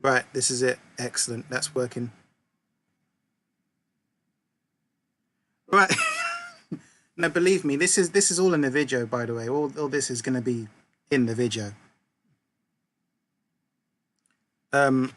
Right, this is it. Excellent. That's working. Right. No, believe me, this is all in the video, by the way. All this is going to be in the video. Um,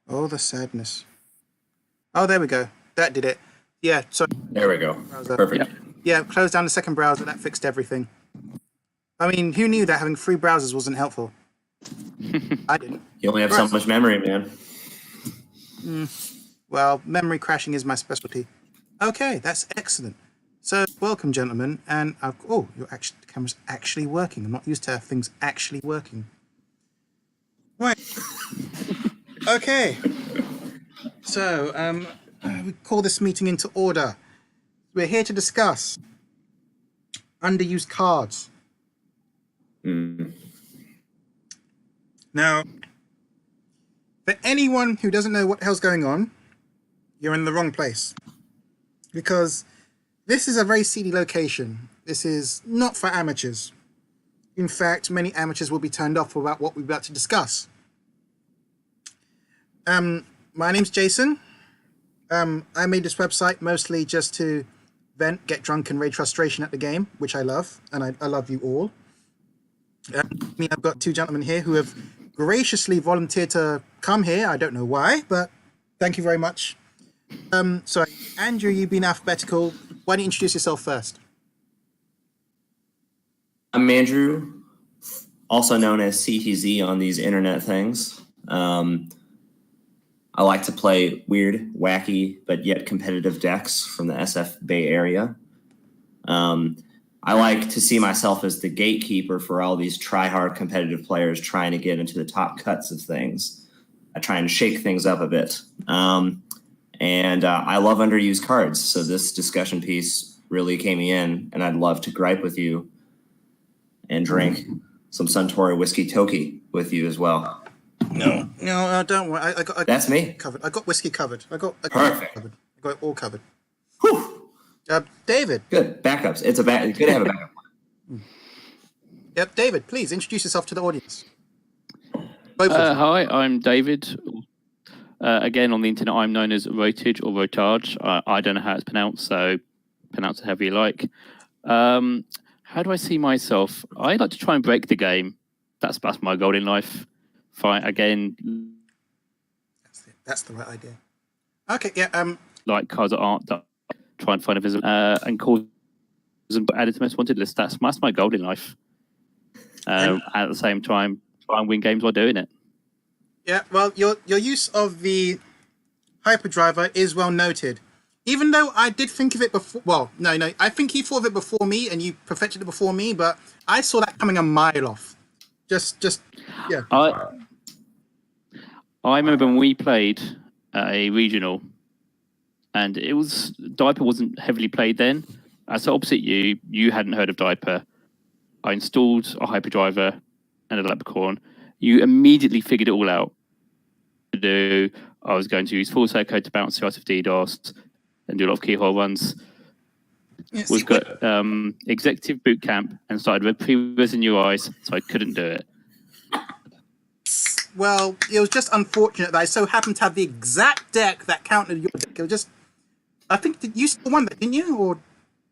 oh, the sadness. Oh, there we go. That did it. Yeah, sorry. There we go. Browser. Perfect. Yeah, close down the second browser. That fixed everything. I mean, who knew that having 3 browsers wasn't helpful? I didn't. You only have so much memory, man. Well, memory crashing is my specialty. Okay, that's excellent. So, welcome, gentlemen. And oh, the camera's actually working. I'm not used to things actually working. Right. Okay. So, we call this meeting into order. We're here to discuss underused cards. Now, for anyone who doesn't know what the hell's going on, you're in the wrong place. Because this is a very seedy location. This is not for amateurs. In fact, many amateurs will be turned off about what we're about to discuss. My name's Jason. I made this website mostly just to vent, get drunk, and rage frustration at the game, which I love, and I love you all. I've got 2 gentlemen here who have graciously volunteered to come here. I don't know why, but thank you very much. So, Andrew, you've been alphabetical. Why don't you introduce yourself first? I'm Andrew, also known as CTZ on these internet things. I like to play weird, wacky, but yet competitive decks from the SF Bay Area. I like to see myself as the gatekeeper for all these try-hard competitive players trying to get into the top cuts of things. I try and shake things up a bit. And I love underused cards, so this discussion piece really came in, and I'd love to gripe with you and drink some Suntory Whiskey Toki with you as well. No, don't worry. I got That's me. Covered. I got whiskey covered. I got Perfect. Covered. I got it all covered. Whew. David. Good. Backups. It's good to have a backup. Yep, David, please introduce yourself to the audience. Hi, I'm David. Again, on the internet, I'm known as Rotage or Rotage. I don't know how it's pronounced, so pronounce it however you like. How do I see myself? I like to try and break the game. That's my goal in life. Fight again. That's the right idea. Okay, yeah. Like cards that aren't that. Try and find a visible and cause them added to most wanted list. That's my goal in life. At the same time, try and win games while doing it. Yeah, well, your use of the hyperdriver is well noted. Even though I did think of it before, well, no, I think you thought of it before me and you perfected it before me, but I saw that coming a mile off. Yeah. I remember when we played a regional, and it was Diaper wasn't heavily played then. So opposite you hadn't heard of Diaper. I installed a hyperdriver and a leprechaun. You immediately figured it all out. I was going to use full set code to bounce the out of DDoS and do a lot of keyhole runs. Yeah, We've got executive boot camp and started pre-res in UIs, so I couldn't do it. Well, it was just unfortunate that I so happened to have the exact deck that countered your deck. It was just, I think you still won that, didn't you, or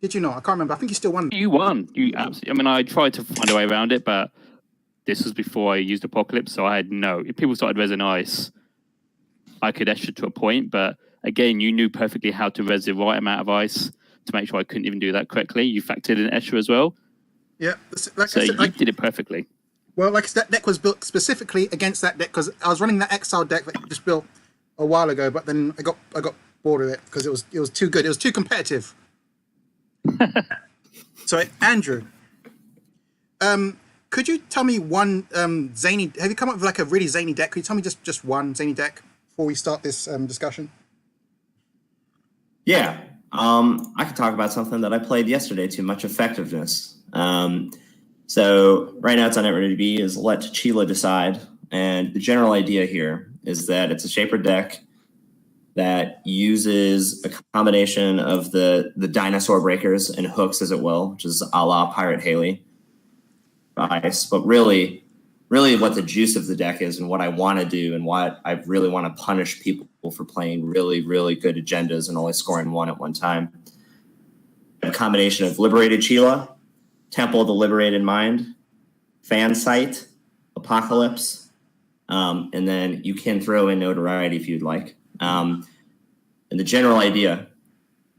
did you not? I can't remember. I think you still won. You won. You absolutely. I mean, I tried to find a way around it, but this was before I used Apocalypse, so I had if people started resin ice, I could escher to a point, but again, you knew perfectly how to res the right amount of ice to make sure I couldn't even do that correctly. You factored in escher as well. Yeah, so you did it perfectly. Well, like that deck was built specifically against that deck because I was running that Exile deck that you just built a while ago, but then I got bored of it because it was too good. It was too competitive. So, Andrew, could you tell me one zany? Have you come up with like a really zany deck? Could you tell me just one zany deck before we start this discussion? Yeah, I could talk about something that I played yesterday to much effectiveness. So right now it's on NetRunnerDB is let Chila decide, and the general idea here is that it's a Shaper deck that uses a combination of the dinosaur breakers and hooks, as it will, which is a la Pirate Haley ice. But really what the juice of the deck is and what I want to do and what I really want to punish people for playing really, really good agendas and only scoring one at one time. A combination of Liberated Chila, Temple of the Liberated Mind, Fan Sight, Apocalypse, and then you can throw in Notoriety if you'd like. And the general idea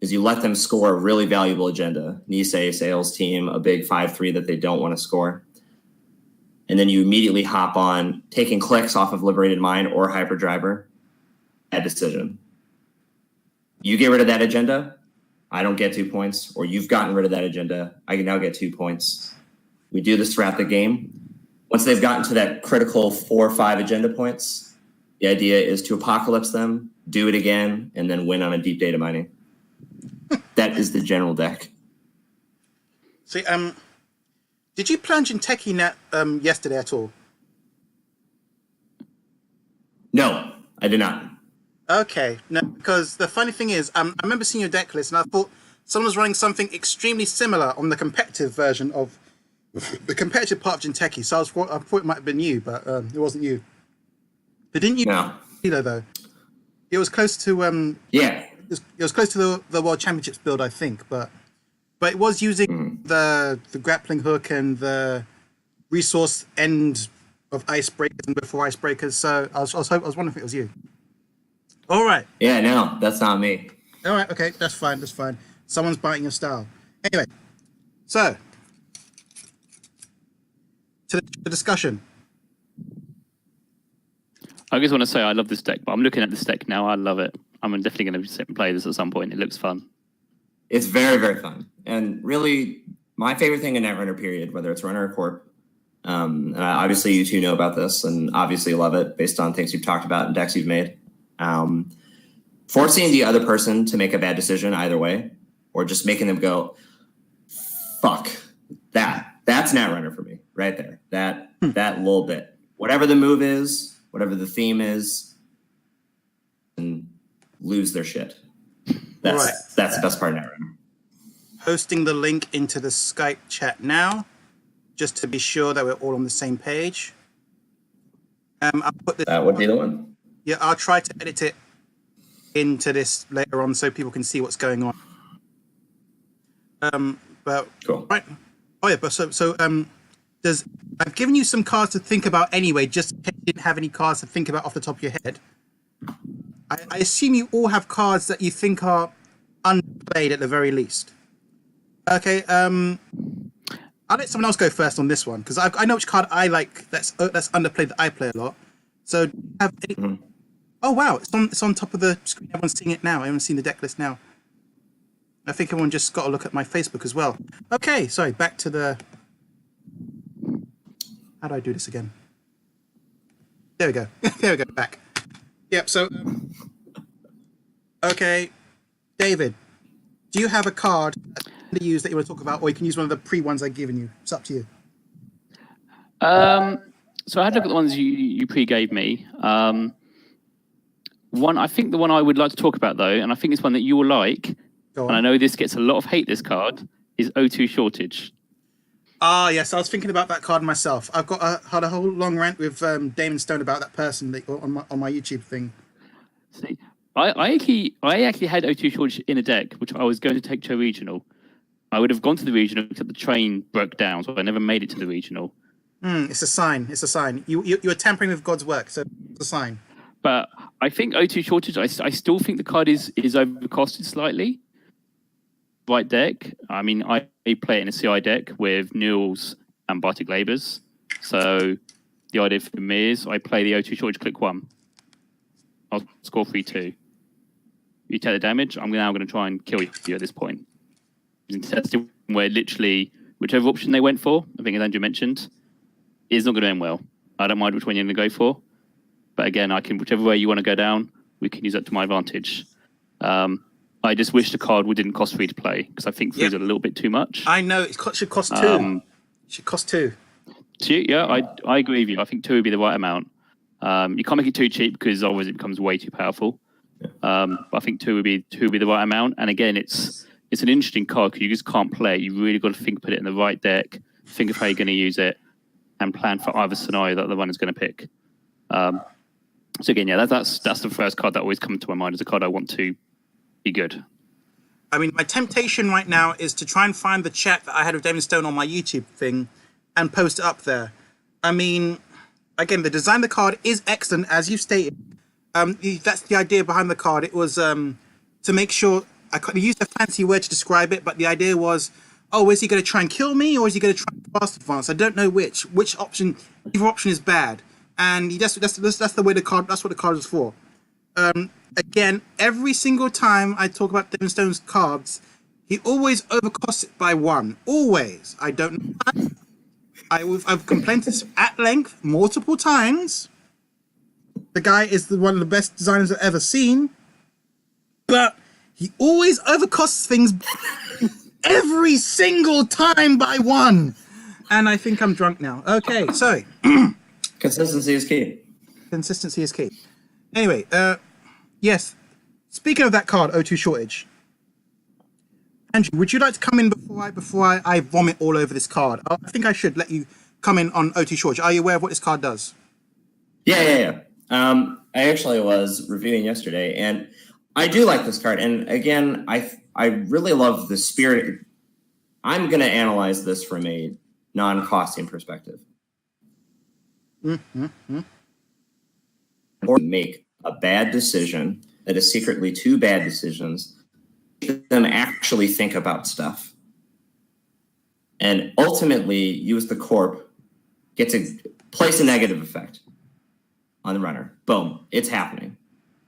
is you let them score a really valuable agenda. Nisei, sales team, a big 5-3 that they don't want to score. And then you immediately hop on taking clicks off of Liberated Mind or Hyperdriver. Bad decision. You get rid of that agenda, I don't get 2 points. Or you've gotten rid of that agenda, I can now get 2 points. We do this throughout the game. Once they've gotten to that critical 4 or 5 agenda points, the idea is to apocalypse them, do it again, and then win on a deep data mining. That is the general deck. See, did you plunge in Techie Net yesterday at all? No, I did not. Okay, no, because the funny thing is, I remember seeing your deck list, and I thought someone was running something extremely similar on the competitive version of the competitive part of Jinteki. So I thought it might have been you, but it wasn't you. But didn't you? No. Though it was close to Yeah. it was close to the World Championships build, I think, but it was using the grappling hook and the resource end of icebreakers and before icebreakers. So I was wondering if it was you. All right. Yeah, no, that's not me. All right. Okay, that's fine. That's fine. Someone's biting your style. Anyway, so to the discussion. I just want to say I love this deck, but I'm looking at this deck now. I love it. I'm definitely going to sit and play this at some point. It looks fun. It's very, very fun. And really, my favorite thing in Netrunner, period, whether it's Runner or Corp, and obviously you two know about this and obviously love it based on things you've talked about and decks you've made. Forcing the other person to make a bad decision either way, or just making them go, fuck, that's Netrunner for me right there. That little bit. Whatever the move is, whatever the theme is, and lose their shit. That's the best part of Netrunner. Posting the link into the Skype chat now, just to be sure that we're all on the same page. I'll put this. That would be the one. Yeah, I'll try to edit it into this later on so people can see what's going on. But Cool. Right. Oh yeah, but so I've given you some cards to think about anyway, just in case you didn't have any cards to think about off the top of your head. I assume you all have cards that you think are unplayed at the very least. Okay, I'll let someone else go first on this one because I know which card I like that's underplayed that I play a lot. So have any... Oh wow, it's on top of the screen. Everyone's seeing it now. Everyone's seen the deck list now. I think everyone just got to look at my Facebook as well. Okay, sorry, back to the... How do I do this again? There we go. There we go, back. Yep, so... okay, David, do you have a card to use that you want to talk about, or you can use one of the pre-ones I've given you? It's up to you. So I had a look at the ones you pre-gave me. I think the one I would like to talk about, though, and I think it's one that you will like, and I know this gets a lot of hate, this card, is O2 Shortage. Ah, yes, I was thinking about that card myself. I've had a whole long rant with Damon Stone about that person on my YouTube thing. See, I actually had O2 Shortage in a deck, which I was going to take to a regional. I would have gone to the regional, except the train broke down, so I never made it to the regional. It's a sign. It's a sign. You are tampering with God's work, so it's a sign. But I think O2 Shortage, I still think the card is overcosted slightly. Right deck. I mean, I play it in a CI deck with Newells and Bartic Labours. So the idea for me is I play the O2 Shortage, click 1. I'll score 3-2. You take the damage, I'm now going to try and kill you at this point. in testing where literally whichever option they went for, I think as Andrew mentioned, is not going to end well. I don't mind which one you're going to go for, but again, whichever way you want to go down, we can use that to my advantage. I just wish the card didn't cost 3 to play because I think 3 is a little bit too much. I know it should cost 2. It should cost 2. Yeah, I agree with you. I think 2 would be the right amount. You can't make it too cheap because otherwise it becomes way too powerful. But I think 2 would be the right amount. And again, it's an interesting card because you just can't play it. You really got to put it in the right deck, think of how you're going to use it, and plan for either scenario that the runner's going to pick. So again, that's the first card that always comes to my mind as a card I want to be good. I mean, my temptation right now is to try and find the chat that I had with Damon Stone on my YouTube thing and post it up there. I mean, again, the design of the card is excellent, as you stated. That's the idea behind the card. It was to make sure, I used a fancy word to describe it, but the idea was, is he going to try and kill me or is he going to try and fast advance? I don't know which option. Either option is bad, and that's the way that's what the card is for. Again, every single time I talk about Damon Stone's cards, he always overcosts it by 1. Always. I don't know why. I've complained this at length multiple times. The guy is one of the best designers I've ever seen, but he always overcosts things every single time by 1. And I think I'm drunk now. Okay, sorry. Consistency is key. Consistency is key. Anyway, yes. Speaking of that card, O2 Shortage. Andrew, would you like to come in before I vomit all over this card? I think I should let you come in on O2 Shortage. Are you aware of what this card does? Yeah. I actually was reviewing yesterday, and I do like this card. And again, I really love the spirit. I'm going to analyze this from a non-costing perspective. Or make a bad decision that is secretly 2 bad decisions, make them actually think about stuff, and ultimately use the corp, get to place a negative effect on the runner. Boom, it's happening.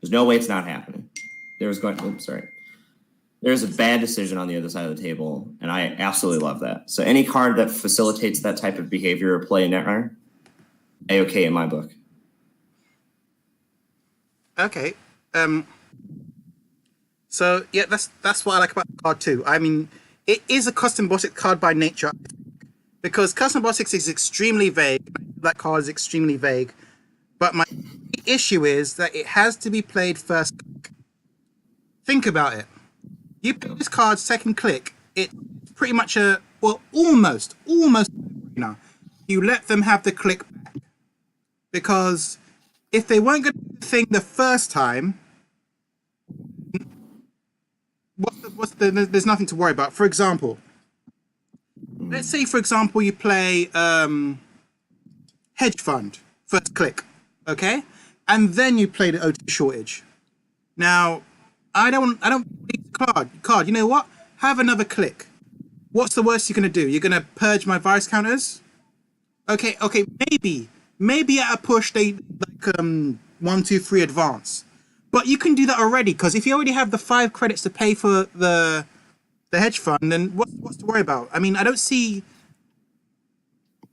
There's no way it's not happening. There's a bad decision on the other side of the table, and I absolutely love that. So any card that facilitates that type of behavior or play in Netrunner, A-okay in my book. Okay. So yeah, that's what I like about the card too. I mean, it is a custom botix card by nature, because custom botix is extremely vague. That card is extremely vague. But my issue is that it has to be played first click. Think about it. You play this card second click, it's pretty much almost, you let them have the click back. Because if they weren't going to do the thing the first time, there's nothing to worry about. For example, let's say, you play Hedge Fund, first click, okay? And then you play the O2 Shortage. Now, I don't need the card. You know what? Have another click. What's the worst you're going to do? You're going to purge my virus counters? Okay, maybe at a push they 1, 2, 3 advance. But you can do that already, because if you already have the 5 credits to pay for the hedge fund, then what's to worry about? I mean, I don't see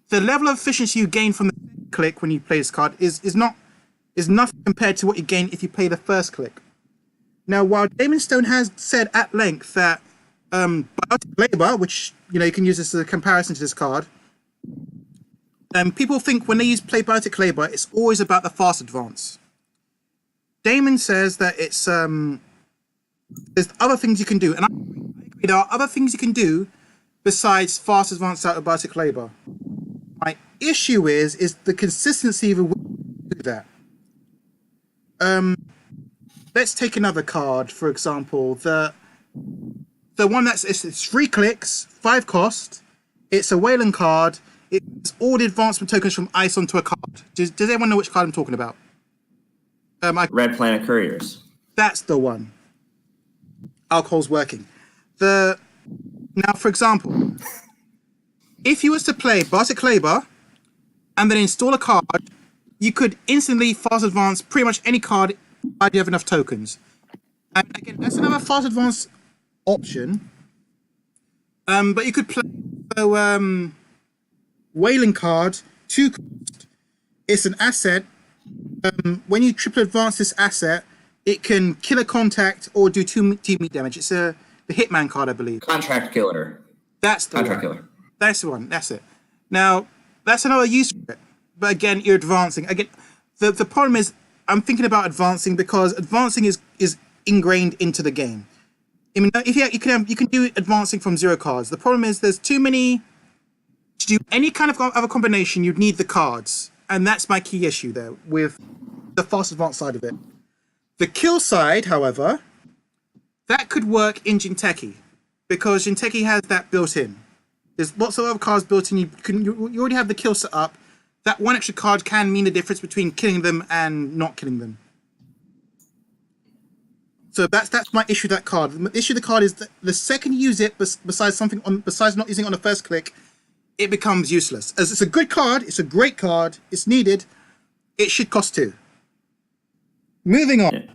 the level of efficiency you gain from the click when you play this card is nothing compared to what you gain if you play the first click. Now, while Damon Stone has said at length that biotic labor, which you can use this as a comparison to this card, people think when they play biotic labor, it's always about the fast advance. Damon says that it's there's other things you can do, and I agree. There are other things you can do besides fast advance out of biotic labor. My issue is the consistency of a way to do that. Let's take another card, for example. The one it's 3 clicks, 5 cost. It's a Wayland card. It's all the advancement tokens from ice onto a card. Does anyone know which card I'm talking about? Red Planet Couriers. That's the one. Alcohol's working. Now, for example, if you was to play Biotic Labor and then install a card, you could instantly fast advance pretty much any card if you have enough tokens. And again, that's another fast advance option. But you could play Whaling card, 2 cost. It's an asset. When you triple advance this asset, it can kill a contact or do 2 team meat damage. It's the Hitman card, I believe. Contract killer. That's the Contract one. killer. That's the one. That's it. Now, that's another use for it. But again, you're advancing. Again, the problem is I'm thinking about advancing because advancing is ingrained into the game. I mean, if you can do advancing from 0 cards. The problem is there's too many. To do any kind of other combination, you'd need the cards, and that's my key issue there with the fast advance side of it. The kill side, however, that could work in Jinteki because Jinteki has that built in. There's lots of other cards built in. You already have the kill set up. That one extra card can mean the difference between killing them and not killing them. So that's my issue with that card. The issue with the card is that the second you use it, besides not using it on the first click, it becomes useless. As it's a good card, it's a great card, it's needed, it should cost 2. Moving on.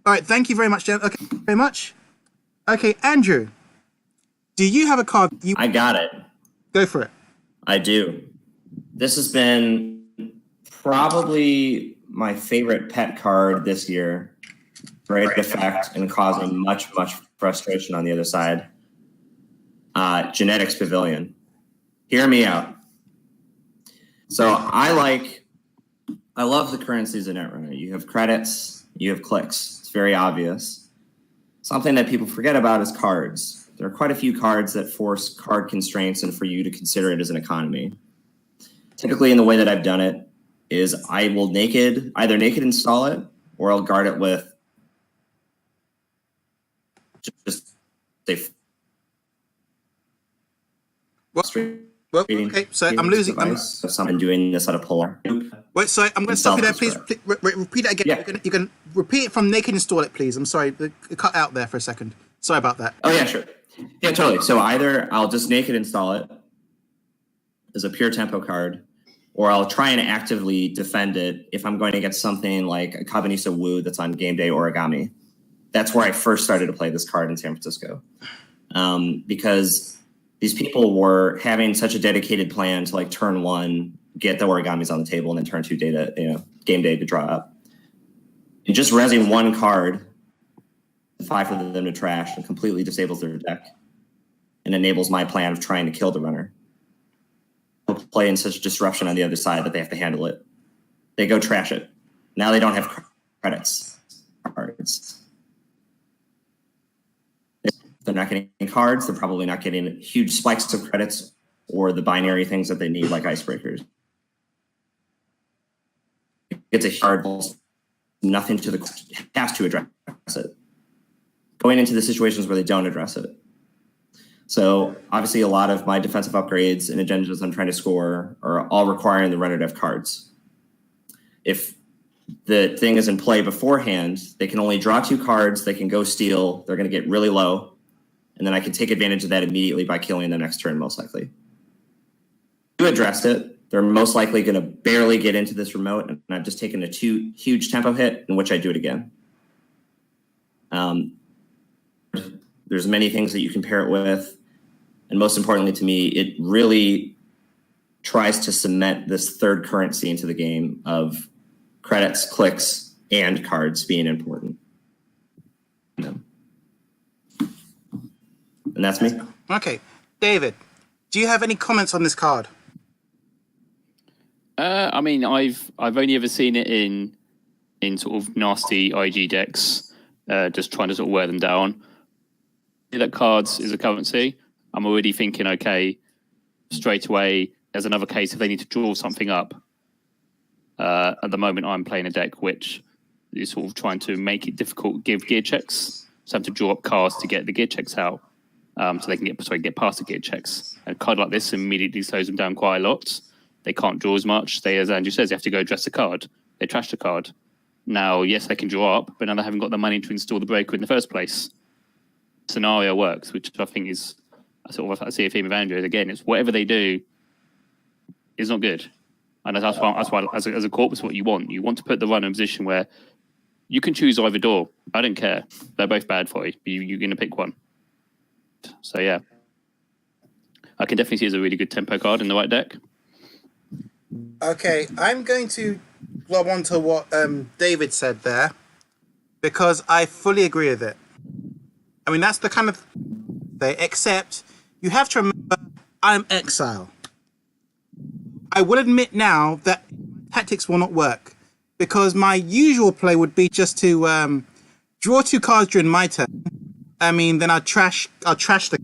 All right, thank you very much, Jen. Okay, very much. Okay, Andrew, do you have a card? I got it. Go for it. I do. This has been probably my favorite pet card this year. Great effect and causing much frustration on the other side. Genetics Pavilion. Hear me out. So I love the currencies in Netrunner. You have credits, you have clicks. It's very obvious. Something that people forget about is cards. There are quite a few cards that force card constraints and for you to consider it as an economy. Typically, in the way that I've done it is I will either naked install it or I'll guard it with just safe. Well, okay, so I'm losing. So someone doing this out of Polar. Wait, sorry, I'm going to stop you there. Please repeat it again. Yeah. You can repeat it from naked install it, please. I'm sorry, it cut out there for a second. Sorry about that. Oh yeah, sure. Yeah, totally. So either I'll just naked install it as a pure tempo card, or I'll try and actively defend it if I'm going to get something like a Cabanisa Wu that's on Game Day Origami. That's where I first started to play this card in San Francisco, because these people were having such a dedicated plan to like turn 1, get the origamis on the table, and then turn 2 Game Day to draw up. And just rezzing 1 card, 5 for them to trash, and completely disables their deck and enables my plan of trying to kill the runner. They'll play in such disruption on the other side that they have to handle it. They go trash it. Now they don't have credits. Cards. They're not getting cards. They're probably not getting huge spikes of credits or the binary things that they need, like icebreakers. It's a hard, nothing to has to address it. Going into the situations where they don't address it. So obviously a lot of my defensive upgrades and agendas I'm trying to score are all requiring the runner to have cards. If the thing is in play beforehand, they can only draw 2 cards, they can go steal, they're going to get really low, and then I can take advantage of that immediately by killing them next turn, most likely. You addressed it. They're most likely going to barely get into this remote, and I've just taken a huge tempo hit, in which I do it again. There's many things that you can pair it with, and most importantly to me, it really tries to cement this third currency into the game of credits, clicks, and cards being important. And that's me. Okay, David, do you have any comments on this card? I mean, I've only ever seen it in sort of nasty IG decks, just trying to sort of wear them down. That cards is a currency. I'm already thinking, okay, straight away, there's another case if they need to draw something up. At the moment, I'm playing a deck which is sort of trying to make it difficult, give gear checks. So I have to draw up cards to get the gear checks out, so they can get past the gear checks. And a card like this immediately slows them down quite a lot. They can't draw as much. They, as Andrew says, they have to go address the card. They trash the card. Now, yes, they can draw up, but now they haven't got the money to install the breaker in the first place. Scenario works, which I think is I see a theme of Andrew. Again, it's whatever they do is not good. And that's why as a corpus, what you want to put the runner in a position where you can choose either door. I don't care. They're both bad for you. You're going to pick one. So, yeah. I can definitely see it as a really good tempo card in the right deck. Okay, I'm going to glob onto what David said there, because I fully agree with it. I mean, that's the kind of thing, except you have to remember I'm Exile. I will admit now that tactics will not work, because my usual play would be just to draw 2 cards during my turn. I mean, then I'll trash the,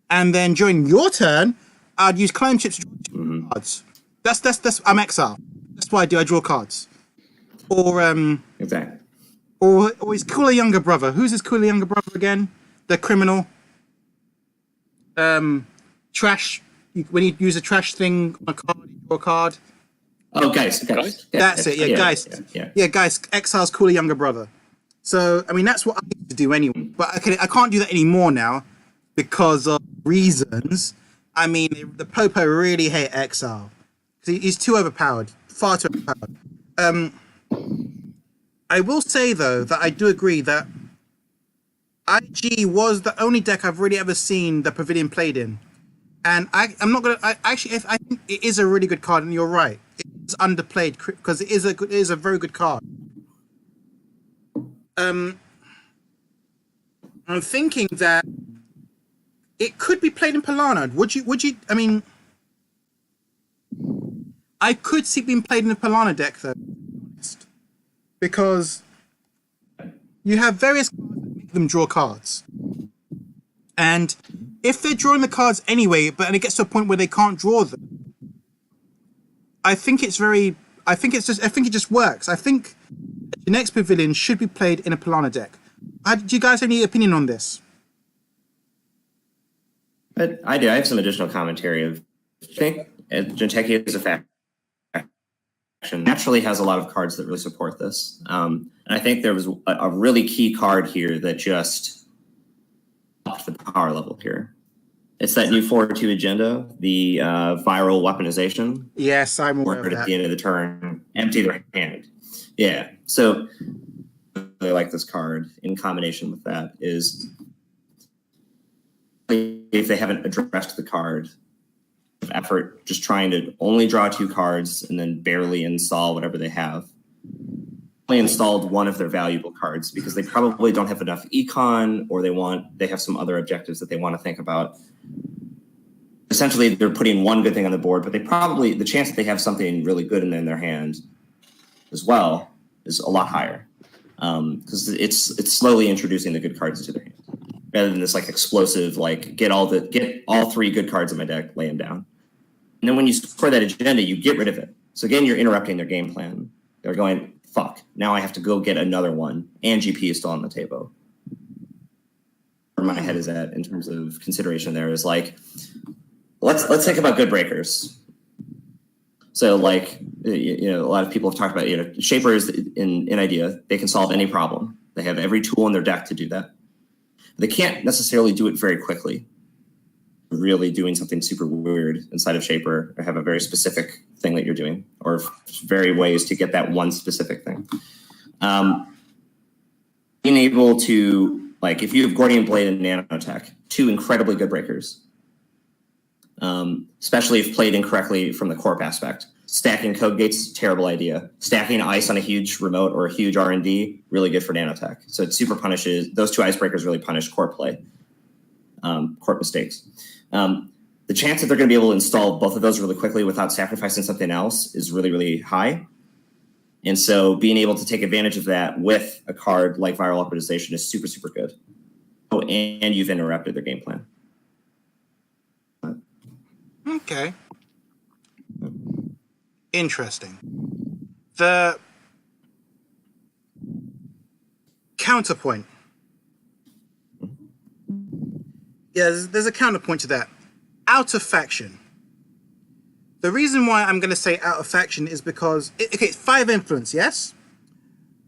and then during your turn, I'd use claim chips to draw 2 cards. That's I'm Exile. That's what I do. I draw cards. Or Exactly. Or his cooler younger brother. Who's his cooler younger brother again? The criminal. Trash. When you use a trash thing on a card, you draw a card. Oh, Geist. That's it. Yeah, Geist. Yeah, Geist. Exile's cooler younger brother. So I mean, that's what I used to do anyway. But I can't do that anymore now because of reasons. I mean, the Popo really hate Exile. He's too overpowered. Far too overpowered. I will say, though, that I do agree that IG was the only deck I've really ever seen the Pavilion played in. And I'm not going to... I think it is a really good card, and you're right. It's underplayed, because it is a very good card. I'm thinking that it could be played in Polana. Would you... I mean... I could see it being played in a Polana deck, though. Because you have various cards that make them draw cards. And if they're drawing the cards anyway, but it gets to a point where they can't draw them, I think it just works. I think the next Pavilion should be played in a Polana deck. Do you guys have any opinion on this? But I do. I have some additional commentary of I think Jinteki is a fact. Naturally has a lot of cards that really support this. And I think there was a really key card here that just upped the power level here. It's that new 4-2 agenda, the viral weaponization. Yes, I'm aware of that. At the end of the turn, empty their hand. Yeah. So I really like this card in combination with that is if they haven't addressed the card, effort just trying to only draw 2 cards and then barely install whatever they have. They installed one of their valuable cards because they probably don't have enough econ, or they have some other objectives that they want to think about. Essentially, they're putting one good thing on the board, but the chance that they have something really good in their hand as well is a lot higher, because it's slowly introducing the good cards into their hand rather than this like explosive get all 3 good cards in my deck, lay them down. And then when you score that agenda, you get rid of it. So again, you're interrupting their game plan. They're going, fuck, now I have to go get another one, and GP is still on the table. Where my head is at in terms of consideration there is like, let's think about good breakers. So a lot of people have talked about, Shapers in idea, they can solve any problem. They have every tool in their deck to do that. They can't necessarily do it very quickly. Really doing something super weird inside of Shaper, or have a very specific thing that you're doing, or very ways to get that one specific thing. Being able to, if you have Gordian Blade and Nanotech, 2 incredibly good breakers, especially if played incorrectly from the corp aspect. Stacking Code Gates, terrible idea. Stacking Ice on a huge remote or a huge R&D, really good for Nanotech. So it super punishes, those 2 icebreakers really punish corp play, corp mistakes. The chance that they're going to be able to install both of those really quickly without sacrificing something else is really, really high. And so being able to take advantage of that with a card like Viral Weaponization is super, super good. Oh, and you've interrupted their game plan. Okay. Interesting. The counterpoint. Yeah, there's a counterpoint to that. Out of faction. The reason why I'm going to say out of faction is because... it's 5 influence, yes?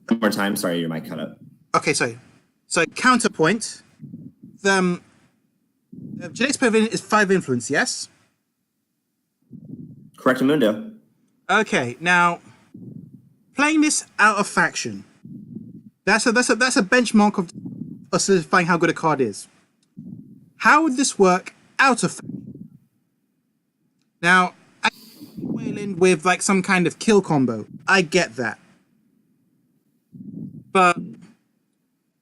One more time. Sorry, your mic cut out. Okay, sorry. So, counterpoint. The Genetic Pavilion is 5 influence, yes? Correctamundo. Okay, now... Playing this out of faction. That's a benchmark of solidifying how good a card is. How would this work out of faction? Now, I Wayland with like some kind of kill combo. I get that. But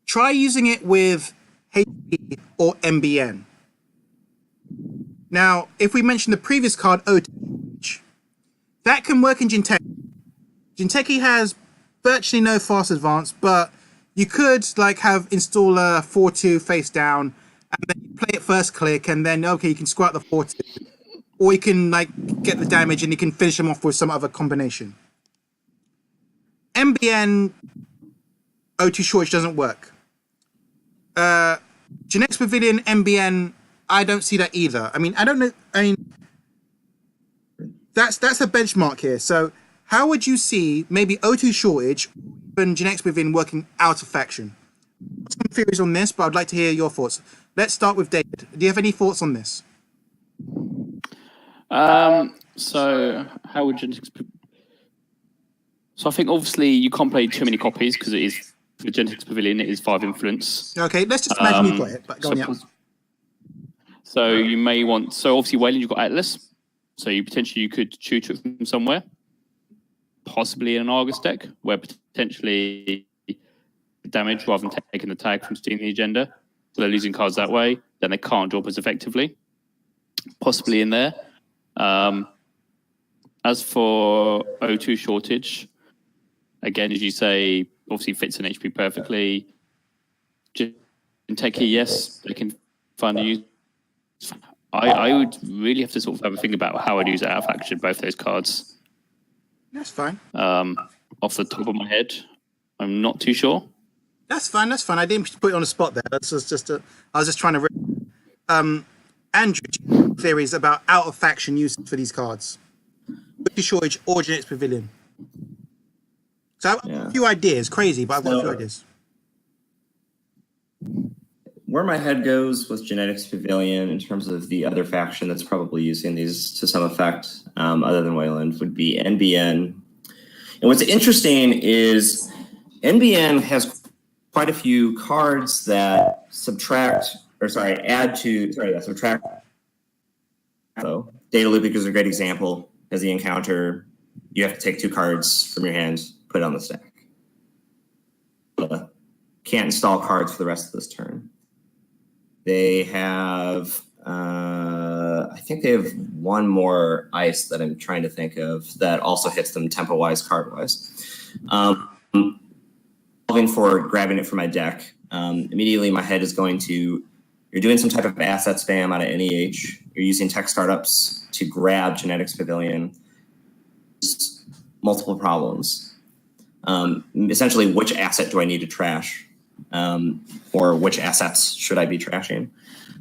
try using it with HP or MBN. Now, if we mention the previous card, O2, that can work in Jinteki. Jinteki has virtually no fast advance, but you could like have installer 4-2 face down, and then you play it first click, and then okay, you can squat the 4-2, or you can like get the damage and you can finish them off with some other combination. MBN O2 shortage doesn't work. Genetics Pavilion MBN, I don't see that either. I mean, I don't know. I mean, that's a benchmark here. So, how would you see maybe O2 shortage and Genetics Pavilion working out of faction? Some theories on this, but I'd like to hear your thoughts. Let's start with David. Do you have any thoughts on this? So how would genetics? So I think obviously you can't play too many copies because it is the Genetics Pavilion. It is 5 influence. Okay, let's just imagine you've got it. But go on, yeah. So you may want. So obviously Wayland, you've got Atlas. So you could tutor it from somewhere, possibly in an Argus deck, where potentially damage rather than taking the tag from stealing the agenda. So they're losing cards that way. Then they can't drop as effectively. Possibly in there. As for O2 shortage, again, as you say, obviously fits in HP perfectly. In Techie, yes, they can find a use. I would really have to sort of have a think about how I'd use it out of action, both those cards. That's fine. Off the top of my head, I'm not too sure. That's fine. I didn't put you on the spot there. I was just trying to. Andrew, do you have theories about out of faction use for these cards? Wiki Shortage or Genetics Pavilion? So I've got a few ideas, crazy, but I've got a few ideas. Where my head goes with Genetics Pavilion in terms of the other faction that's probably using these to some effect, other than Wayland, would be NBN. And what's interesting is NBN has quite a few cards that subtract. So Data Looping is a great example. As the encounter, you have to take 2 cards from your hand, put it on the stack. Can't install cards for the rest of this turn. They have, I think they have one more ice that I'm trying to think of that also hits them tempo-wise, card-wise. For grabbing it from my deck, immediately my head is going to, you're doing some type of asset spam out of NEH. You're using tech startups to grab Genetics Pavilion. Multiple problems. Essentially, which asset do I need to trash? Or which assets should I be trashing?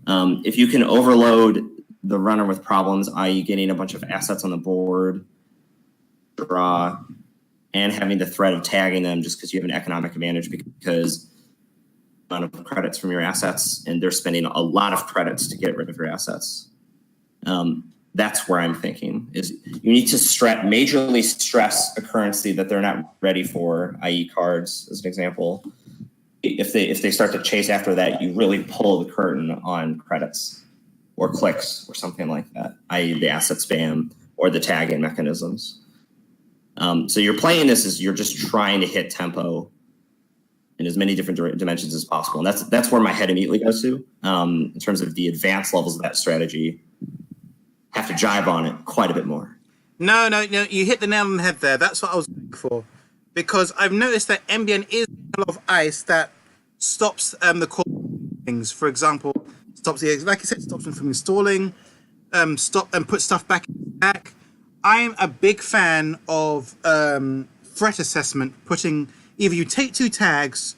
If you can overload the runner with problems, i.e. getting a bunch of assets on the board, draw, and having the threat of tagging them just because you have an economic advantage because amount of credits from your assets and they're spending a lot of credits to get rid of your assets. That's where I'm thinking is you need to majorly stress a currency that they're not ready for, i.e. cards as an example. If they start to chase after that, you really pull the curtain on credits or clicks or something like that, i.e. the asset spam or the tagging mechanisms. So you're playing this as you're just trying to hit tempo in as many different dimensions as possible. And that's where my head immediately goes to in terms of the advanced levels of that strategy. Have to jive on it quite a bit more. No, you hit the nail on the head there. That's what I was looking for. Because I've noticed that MBN is a lot of ice that stops the core things. For example, stops like I said, stops them from installing, stop and put stuff back in the stack. I'm a big fan of threat assessment, putting either you take 2 tags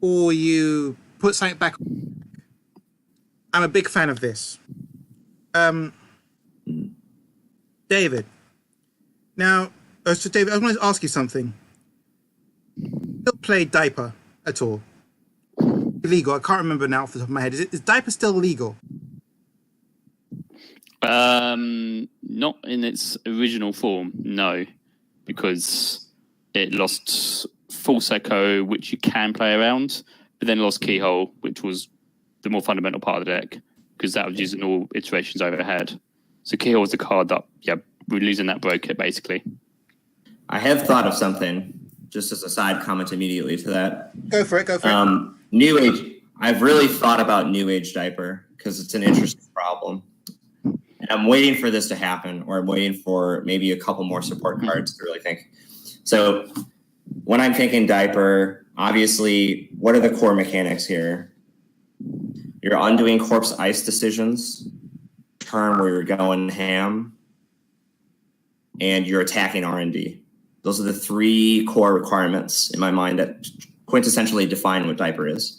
or you put something back. I'm a big fan of this. David. Now, so David, I want to ask you something. Still play Diaper at all? Illegal? I can't remember now off the top of my head. Is Diaper still legal? Not in its original form, no, because it lost False Echo, which you can play around, but then lost Keyhole, which was the more fundamental part of the deck, because that was using all iterations I ever had. So Keel was the card that, we're losing that broke it, basically. I have thought of something, just as a side comment immediately to that. Go for it. New age. I've really thought about new age diaper because it's an interesting problem. And I'm waiting for this to happen, or I'm waiting for maybe a couple more support cards to really think. So when I'm thinking diaper, obviously, what are the core mechanics here? You're undoing corpse ice decisions, turn where you're going ham, and you're attacking R&D. Those are the three core requirements in my mind that quintessentially define what diaper is.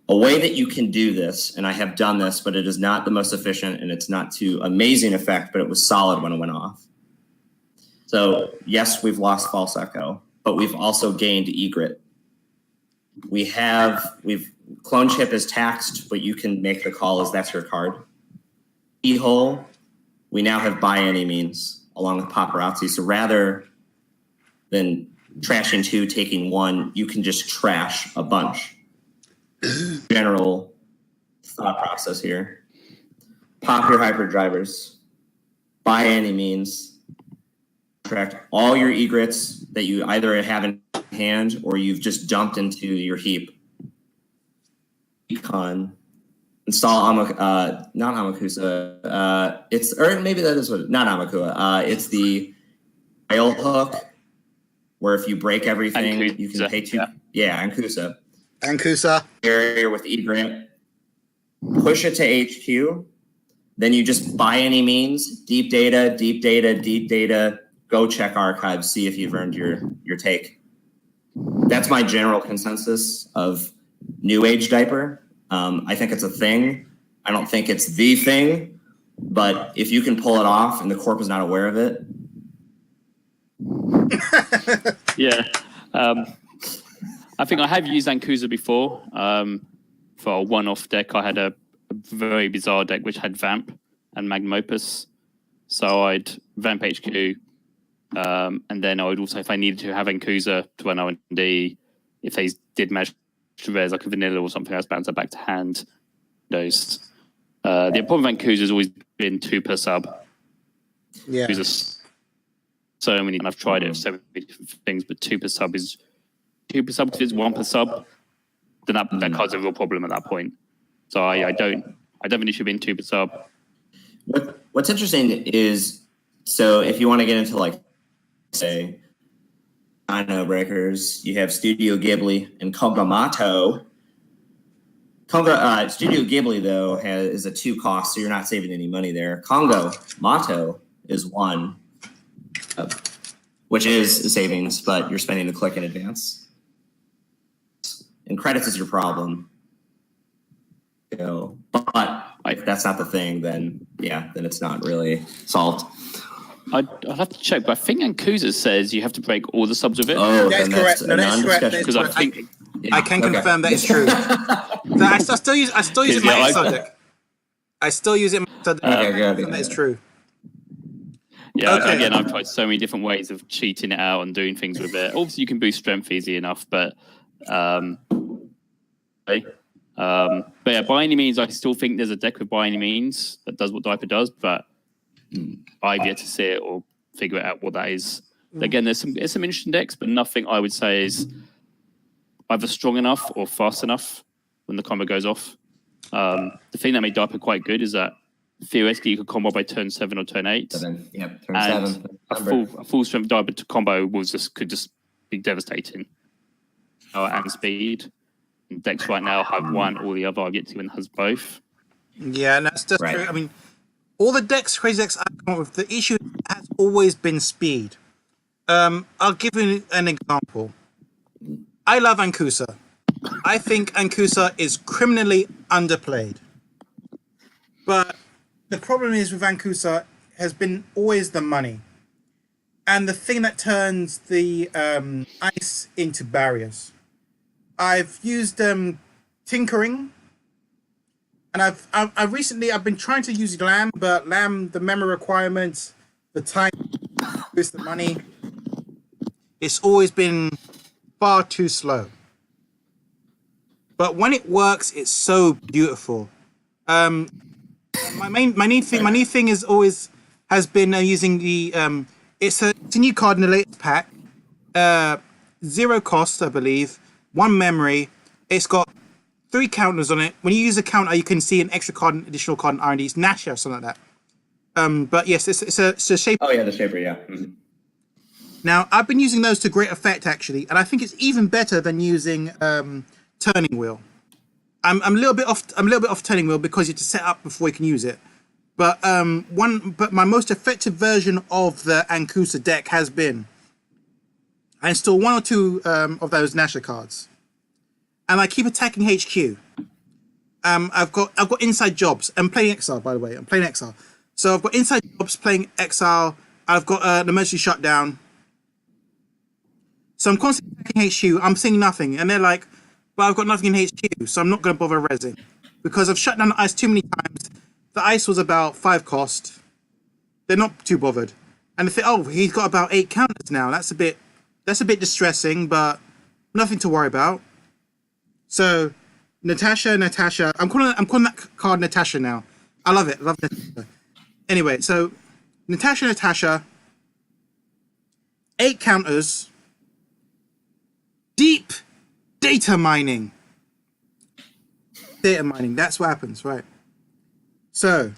A way that you can do this, and I have done this, but it is not the most efficient and it's not to amazing effect, but it was solid when it went off. So yes, we've lost false echo, but we've also gained egret. Clone chip is taxed, but you can make the call as that's your card. E-hole, we now have by any means along with paparazzi. So rather than trashing 2, taking 1, you can just trash a bunch. General thought process here. Pop your hyperdrivers. By any means. Track all your egrets that you either have in hand or you've just dumped into your heap. Econ. Install not Amakusa. Or maybe that is what not Amakua. It's the rail hook where if you break everything, Ankusa, you can pay 2. Yeah, Ankusa. Barrier with egret. Push it to HQ. Then you just by any means, deep data, go check archives, see if you've earned your take. That's my general consensus of new age diaper. I think it's a thing. I don't think it's the thing, but if you can pull it off and the corp is not aware of it. Yeah. I think I have used Ankusa before. For a one-off deck, I had a very bizarre deck which had Vamp and Magnum Opus. So I'd Vamp HQ, and then I would also, if I needed to, have Ankusa to run R&D. If they did match to res like a vanilla or something else, bounce that back to hand. Those. The problem with Ankusa has always been 2 per sub. Yeah. So many, and I've tried it with so many different things, but 2 per sub is 2 per sub because it's 1 per sub. Then that card's a real problem at that point. So I don't have an issue being 2 per sub. What's interesting is, so if you want to get into like, say, Dino Breakers, you have Studio Ghibli and Kongamato. Studio Ghibli, though, is a 2 cost, so you're not saving any money there. Congo Mato is 1, which is a savings, but you're spending the click in advance. And credits is your problem. But if that's not the thing, then it's not really solved. I'd have to check, but I think Ankusa says you have to break all the subs with it. Oh, that's correct. No, that's correct. Because I think I can confirm that is true. So I still use it in my Excel deck. I still use it in my Excel deck. That is true. Yeah, okay. Again, I've tried so many different ways of cheating it out and doing things with it. Obviously, you can boost strength easy enough, but yeah, by any means, I still think there's a deck with by any means that does what Diaper does, but I've yet to see it or figure out what that is. Again, there's some interesting decks, but nothing I would say is either strong enough or fast enough when the combo goes off. The thing that made Diaper quite good is that theoretically you could combo by turn 7 or turn 8. Turn and 7. A full strength Diaper to combo could just be devastating. And speed. And decks right now have one or the other. I've yet to win has both. Yeah, and that's just true. I mean, all the crazy decks I've come up with, the issue has always been speed. I'll give you an example. I love Ankusa. I think Ankusa is criminally underplayed. But the problem is with Ankusa has been always the money. And the thing that turns the ice into barriers. I've used tinkering. And I've recently been trying to use Lamb, but Lamb, the memory requirements, the time, boost the money, it's always been far too slow. But when it works, it's so beautiful. my new thing is always has been using the it's a new card in the latest pack. 0 cost, I believe, 1 memory. It's got 3 counters on it. When you use a counter, you can see an extra card, an additional card in R&D. It's Nasha or something like that. But yes, it's a shape. Oh yeah, the shaper, yeah. Mm-hmm. Now I've been using those to great effect actually, and I think it's even better than using turning wheel. I'm a little bit off turning wheel because you have to set up before you can use it. But but my most effective version of the Ankusa deck has been I install 1 or 2 of those Nasha cards, and I keep attacking HQ. I've got inside jobs. I'm playing Exile, by the way. I'm playing Exile, so I've got inside jobs playing Exile. I've got an emergency shutdown. So I'm constantly attacking HQ. I'm seeing nothing, and they're like, "But I've got nothing in HQ, so I'm not going to bother resing because I've shut down the ice too many times." The ice was about 5 cost. They're not too bothered, and they think, "Oh, he's got about 8 counters now. That's a bit distressing, but nothing to worry about." So, Natasha. I'm calling that card Natasha now. I love it. I love Natasha. Anyway, so Natasha. 8 counters. Deep data mining. Data mining. That's what happens, right? So,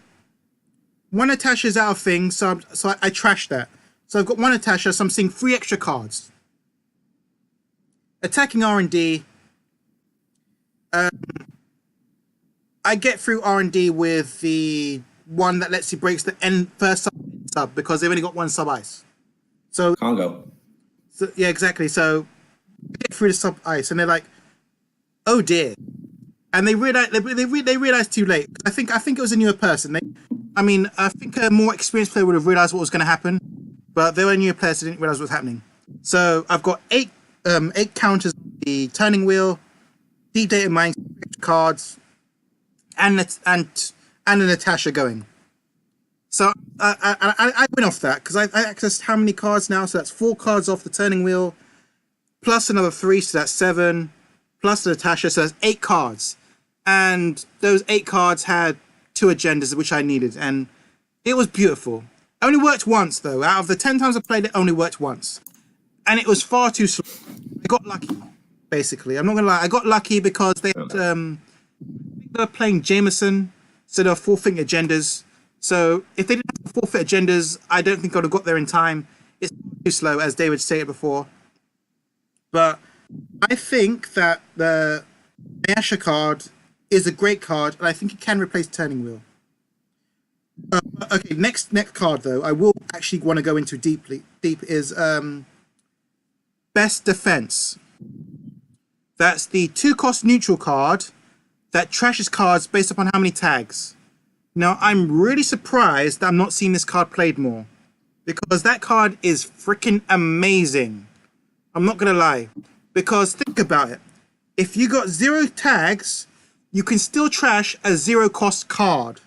1 Natasha's out of thing, so I trashed that. So I've got 1 Natasha, so I'm seeing 3 extra cards. Attacking R&D. I get through R&D with the one that lets you breaks the first sub because they've only got 1 sub ice. So Congo. So, yeah, exactly. So I get through the sub ice, and they're like, "Oh dear," and they realize too late. I think it was a newer person. I think a more experienced player would have realized what was going to happen, but they were newer players who didn't realize what was happening. So I've got 8 counters on the turning wheel, deep data mining cards, and a Natasha going. So I win off that because I accessed how many cards now? So that's 4 cards off the turning wheel, plus another 3, so that's 7, plus the Natasha, so that's 8 cards. And those 8 cards had 2 agendas, which I needed, and it was beautiful. It only worked once, though. Out of the 10 times I played it, only worked once. And it was far too slow. I got lucky, basically. I'm not going to lie. I got lucky because they were playing Jameson, so there were forfeiting agendas. So if they didn't have forfeit agendas, I don't think I would have got there in time. It's too slow, as David stated before. But I think that the Ayasha card is a great card, and I think it can replace Turning Wheel. Okay, next card though, I will actually want to go into deep is Best Defense. That's the 2-cost neutral card that trashes cards based upon how many tags. Now, I'm really surprised that I'm not seeing this card played more, because that card is freaking amazing. I'm not gonna lie, because think about it. If you got 0 tags, you can still trash a 0-cost card.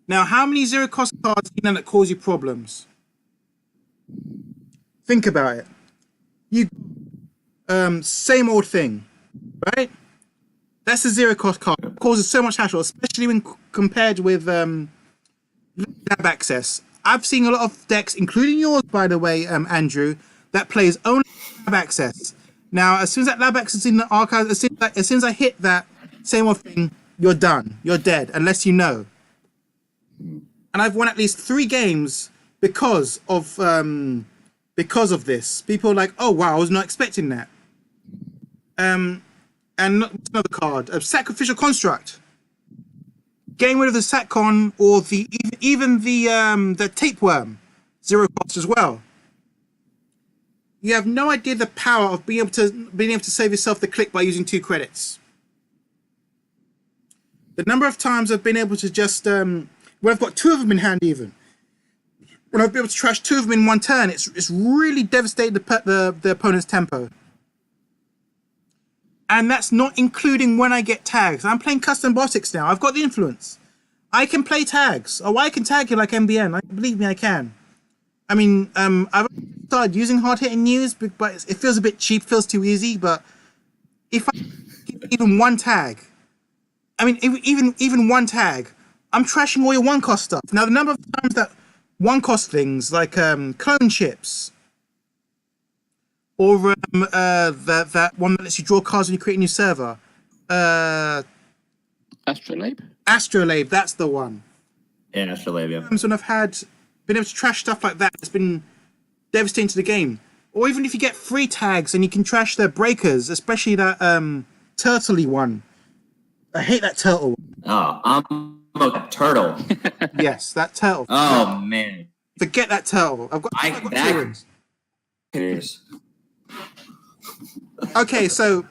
Now, how many 0-cost cards do you know that cause you problems? Think about it. You same old thing, right? That's a 0-cost card. It causes so much hassle, especially when compared with lab access. I've seen a lot of decks, including yours, by the way, Andrew, that plays only lab access. Now, as soon as that lab access is in the archive, as soon as I hit that same old thing, you're done. You're dead, unless you know. And I've won at least 3 games because of this. People are like, "Oh wow, I was not expecting that." And another card, a Sacrificial Construct. Getting rid of the Satcon or even the Tapeworm, 0 cost as well. You have no idea the power of being able to save yourself the click by using 2 credits. The number of times I've been able to just when I've got 2 of them in hand, even when I've been able to trash 2 of them in 1 turn, it's really devastated the opponent's tempo. And that's not including when I get tags. I'm playing custom botics now. I've got the influence. I can play tags. Oh, I can tag you like MBN. Believe me, I can. I mean, I've started using hard-hitting news, but it feels a bit cheap, feels too easy. But if I give even 1 tag, I mean, even 1 tag, I'm trashing all your one cost stuff. Now, the number of times that one cost things like clone chips or that one that lets you draw cards when you create a new server, Astrolabe? Astrolabe, that's the one. Yeah, Astrolabe, yeah. Times when I've been able to trash stuff like that, it's been devastating to the game. Or even if you get free tags and you can trash their breakers, especially that turtley one. I hate that turtle one. Oh, I'm a turtle. Yes, that turtle. Oh, man. Forget that turtle. I've got two rings. Cheers. Okay, so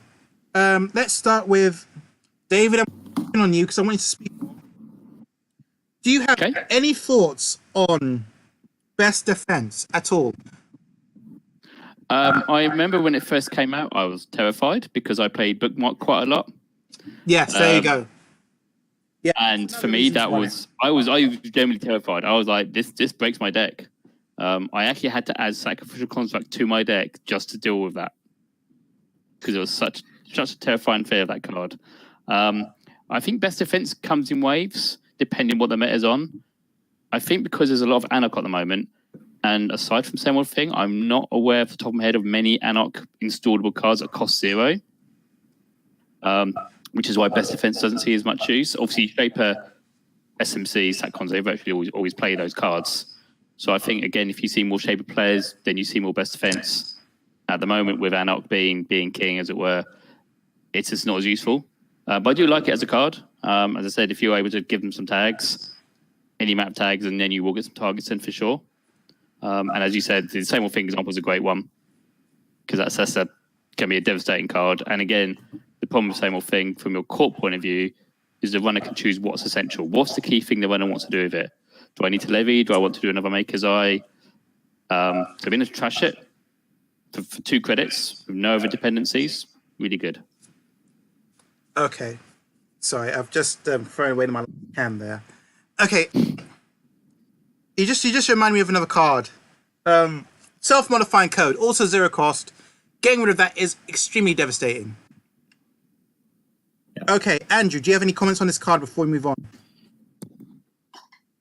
let's start with David. I'm on you because I want you to speak. Do you have any thoughts on best defense at all? I remember when it first came out, I was terrified because I played Bookmark quite a lot. Yes, there you go. Yeah, and for me, I was genuinely terrified. I was like, this breaks my deck. I actually had to add Sacrificial Construct to my deck just to deal with that because it was such a terrifying fear of that card. I think best defense comes in waves depending what the meta's on. I think because there's a lot of Anarch at the moment, and aside from Same Old Thing, I'm not aware off the top of my head of many Anarch installable cards that cost 0. Which is why best defense doesn't see as much use. Obviously, Shaper, SMC, SatCons, they virtually always play those cards. So I think, again, if you see more Shaper players, then you see more best defense. At the moment, with Anarch being king, as it were, it's just not as useful. But I do like it as a card. As I said, if you're able to give them some tags, any map tags, and then you will get some targets in for sure. And as you said, the Same Old Thing example is a great one because that's can be a devastating card. And again, the problem with Same Old Thing from your court point of view is the runner can choose what's essential. What's the key thing the runner wants to do with it? Do I need to levy? Do I want to do another Maker's Eye? So being able to trash it for 2 credits with no other dependencies, really good. Okay. Sorry, I've just thrown away my hand there. Okay. You just remind me of another card. Self-modifying code, also 0 cost. Getting rid of that is extremely devastating. Yeah. Okay, Andrew, do you have any comments on this card before we move on?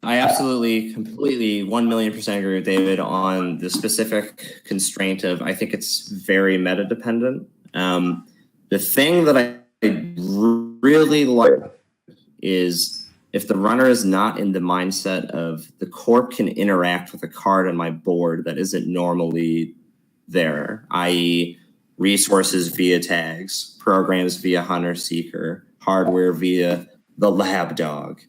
I absolutely, completely, 1,000,000% agree with David on the specific constraint of, I think it's very meta dependent. The thing that I really like is if the runner is not in the mindset of the corp can interact with a card on my board that isn't normally there, i.e. resources via tags, programs via Hunter Seeker, hardware via the lab dog.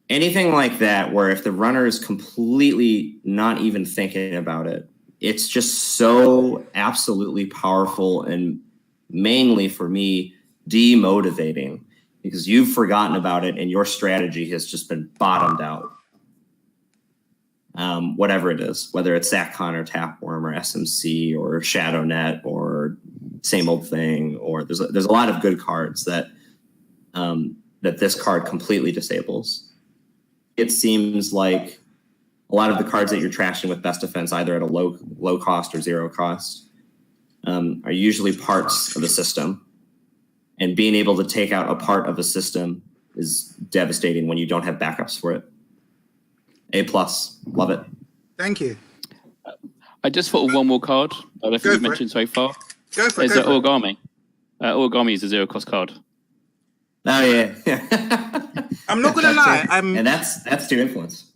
Anything like that, where if the runner is completely not even thinking about it, it's just so absolutely powerful and mainly for me demotivating because you've forgotten about it and your strategy has just been bottomed out. Whatever it is, whether it's SatCon or Tapworm or SMC or ShadowNet or Same Old Thing, or there's a lot of good cards that that this card completely disables. It seems like a lot of the cards that you're trashing with best defense, either at a low cost or 0 cost, are usually parts of the system. And being able to take out a part of a system is devastating when you don't have backups for it. A+, love it. Thank you. I just thought of one more card that I think we've mentioned so far. Go for it. It's Origami. Origami is a 0 cost card. Oh yeah. I'm not gonna lie. And that's to influence.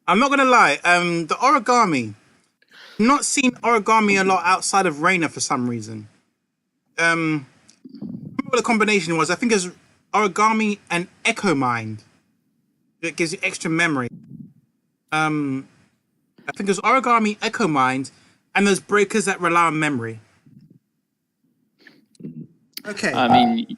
I'm not gonna lie. The Origami. I've not seen Origami a lot outside of Reina for some reason. I remember what the combination was. I think it's Origami and Echo Mind. It gives you extra memory. I think there's Origami, Echo Mind, and there's breakers that rely on memory. Okay. I mean,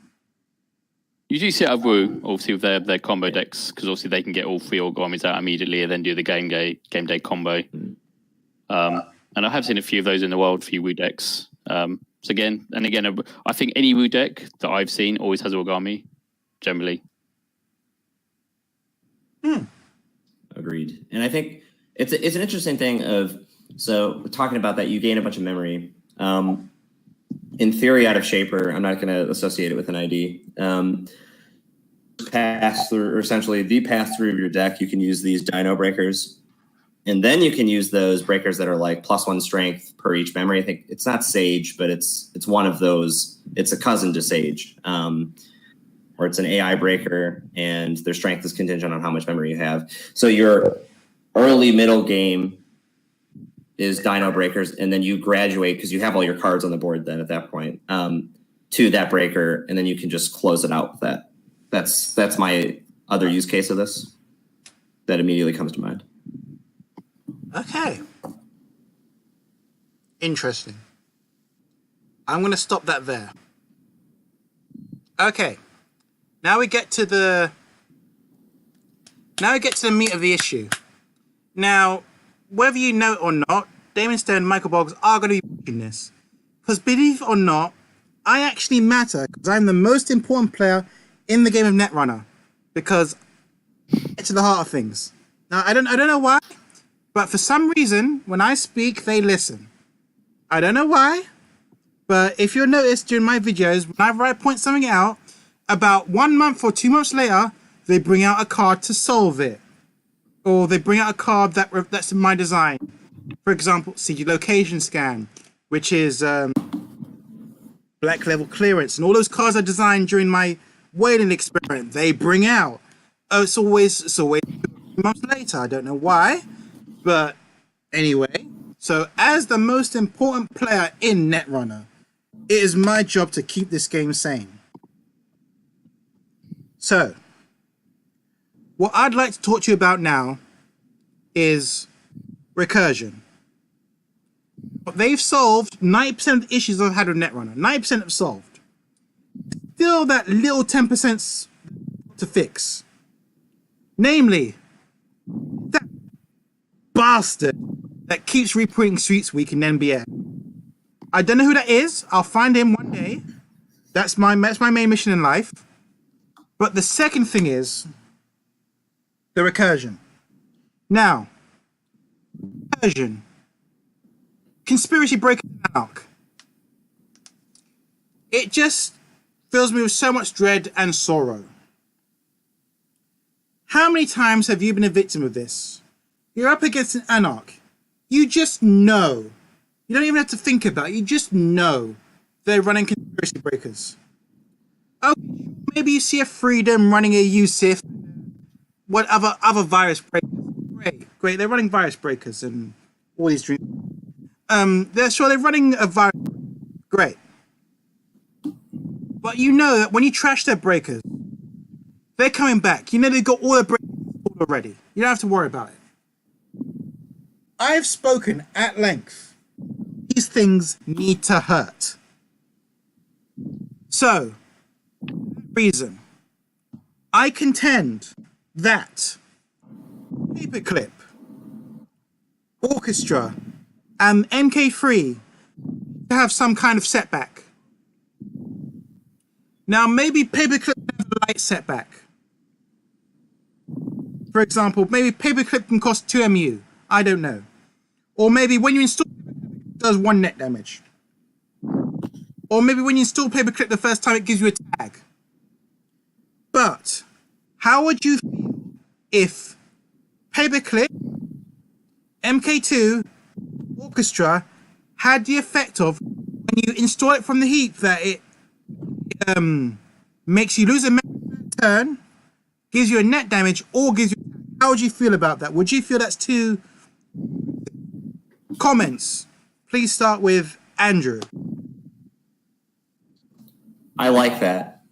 you do see it at Wu, obviously, with their combo decks, because obviously they can get all 3 Origamis out immediately and then do the game day combo. And I have seen a few of those in the wild, few Wu decks. So again, I think any Wu deck that I've seen always has Origami, generally. Agreed. And I think it's an interesting thing so talking about that, you gain a bunch of memory. In theory, out of Shaper, I'm not going to associate it with an ID. pass through, or essentially the pass through of your deck, you can use these dino breakers. And then you can use those breakers that are like +1 strength per each memory. I think it's not Sage, but it's one of those. It's a cousin to Sage, or it's an AI breaker, and their strength is contingent on how much memory you have. So your early middle game is dino breakers, and then you graduate because you have all your cards on the board then at that point to that breaker, and then you can just close it out with that. That's my other use case of this that immediately comes to mind. Okay. Interesting. I'm going to stop that there. Okay. Now we get to the meat of the issue. Now, whether you know it or not, Damon Stone and Michael Boggs are going to be watching this. Because believe it or not, I actually matter because I'm the most important player in the game of Netrunner. Because it's to the heart of things. Now, I don't know why. But for some reason, when I speak, they listen. I don't know why, but if you'll notice during my videos, whenever I point something out, about 1 month or 2 months later, they bring out a card to solve it. Or they bring out a card that's in my design. For example, Seedy Location Scan, which is black level clearance. And all those cards I designed during my whaling experiment, they bring out. Oh, it's always 2 months later. I don't know why. But anyway, so as the most important player in Netrunner, it is my job to keep this game sane. So, what I'd like to talk to you about now is recursion. They've solved 90% of the issues I've had with Netrunner. 90% have solved. Still that little 10% to fix. Namely, that bastard that keeps reprinting Streets Week in NBA. I don't know who that is. I'll find him one day. That's my main mission in life. But the second thing is the recursion. Now, recursion. Conspiracy Breaker Arc. It just fills me with so much dread and sorrow. How many times have you been a victim of this? You're up against an Anarch. You just know. You don't even have to think about it. You just know they're running conspiracy breakers. Okay, maybe you see a Freedom running a USIF. What other virus breakers? Great. They're running virus breakers and all these dreams. They're running a virus. Great. But you know that when you trash their breakers, they're coming back. You know they've got all the breakers already. You don't have to worry about it. I've spoken at length. These things need to hurt. So, for that reason, I contend that Paperclip, Orchestra, and MK3 have some kind of setback. Now, maybe Paperclip has a light setback. For example, maybe Paperclip can cost 2 MU. I don't know. Or maybe when you install it does 1 net damage. Or maybe when you install Paperclip the first time it gives you a tag. But how would you feel if Paperclip, MK2, Orchestra had the effect of when you install it from the heap that it makes you lose a turn, gives you a net damage, or gives you... How would you feel about that? Would you feel that's too... Comments. Please start with Andrew. I like that.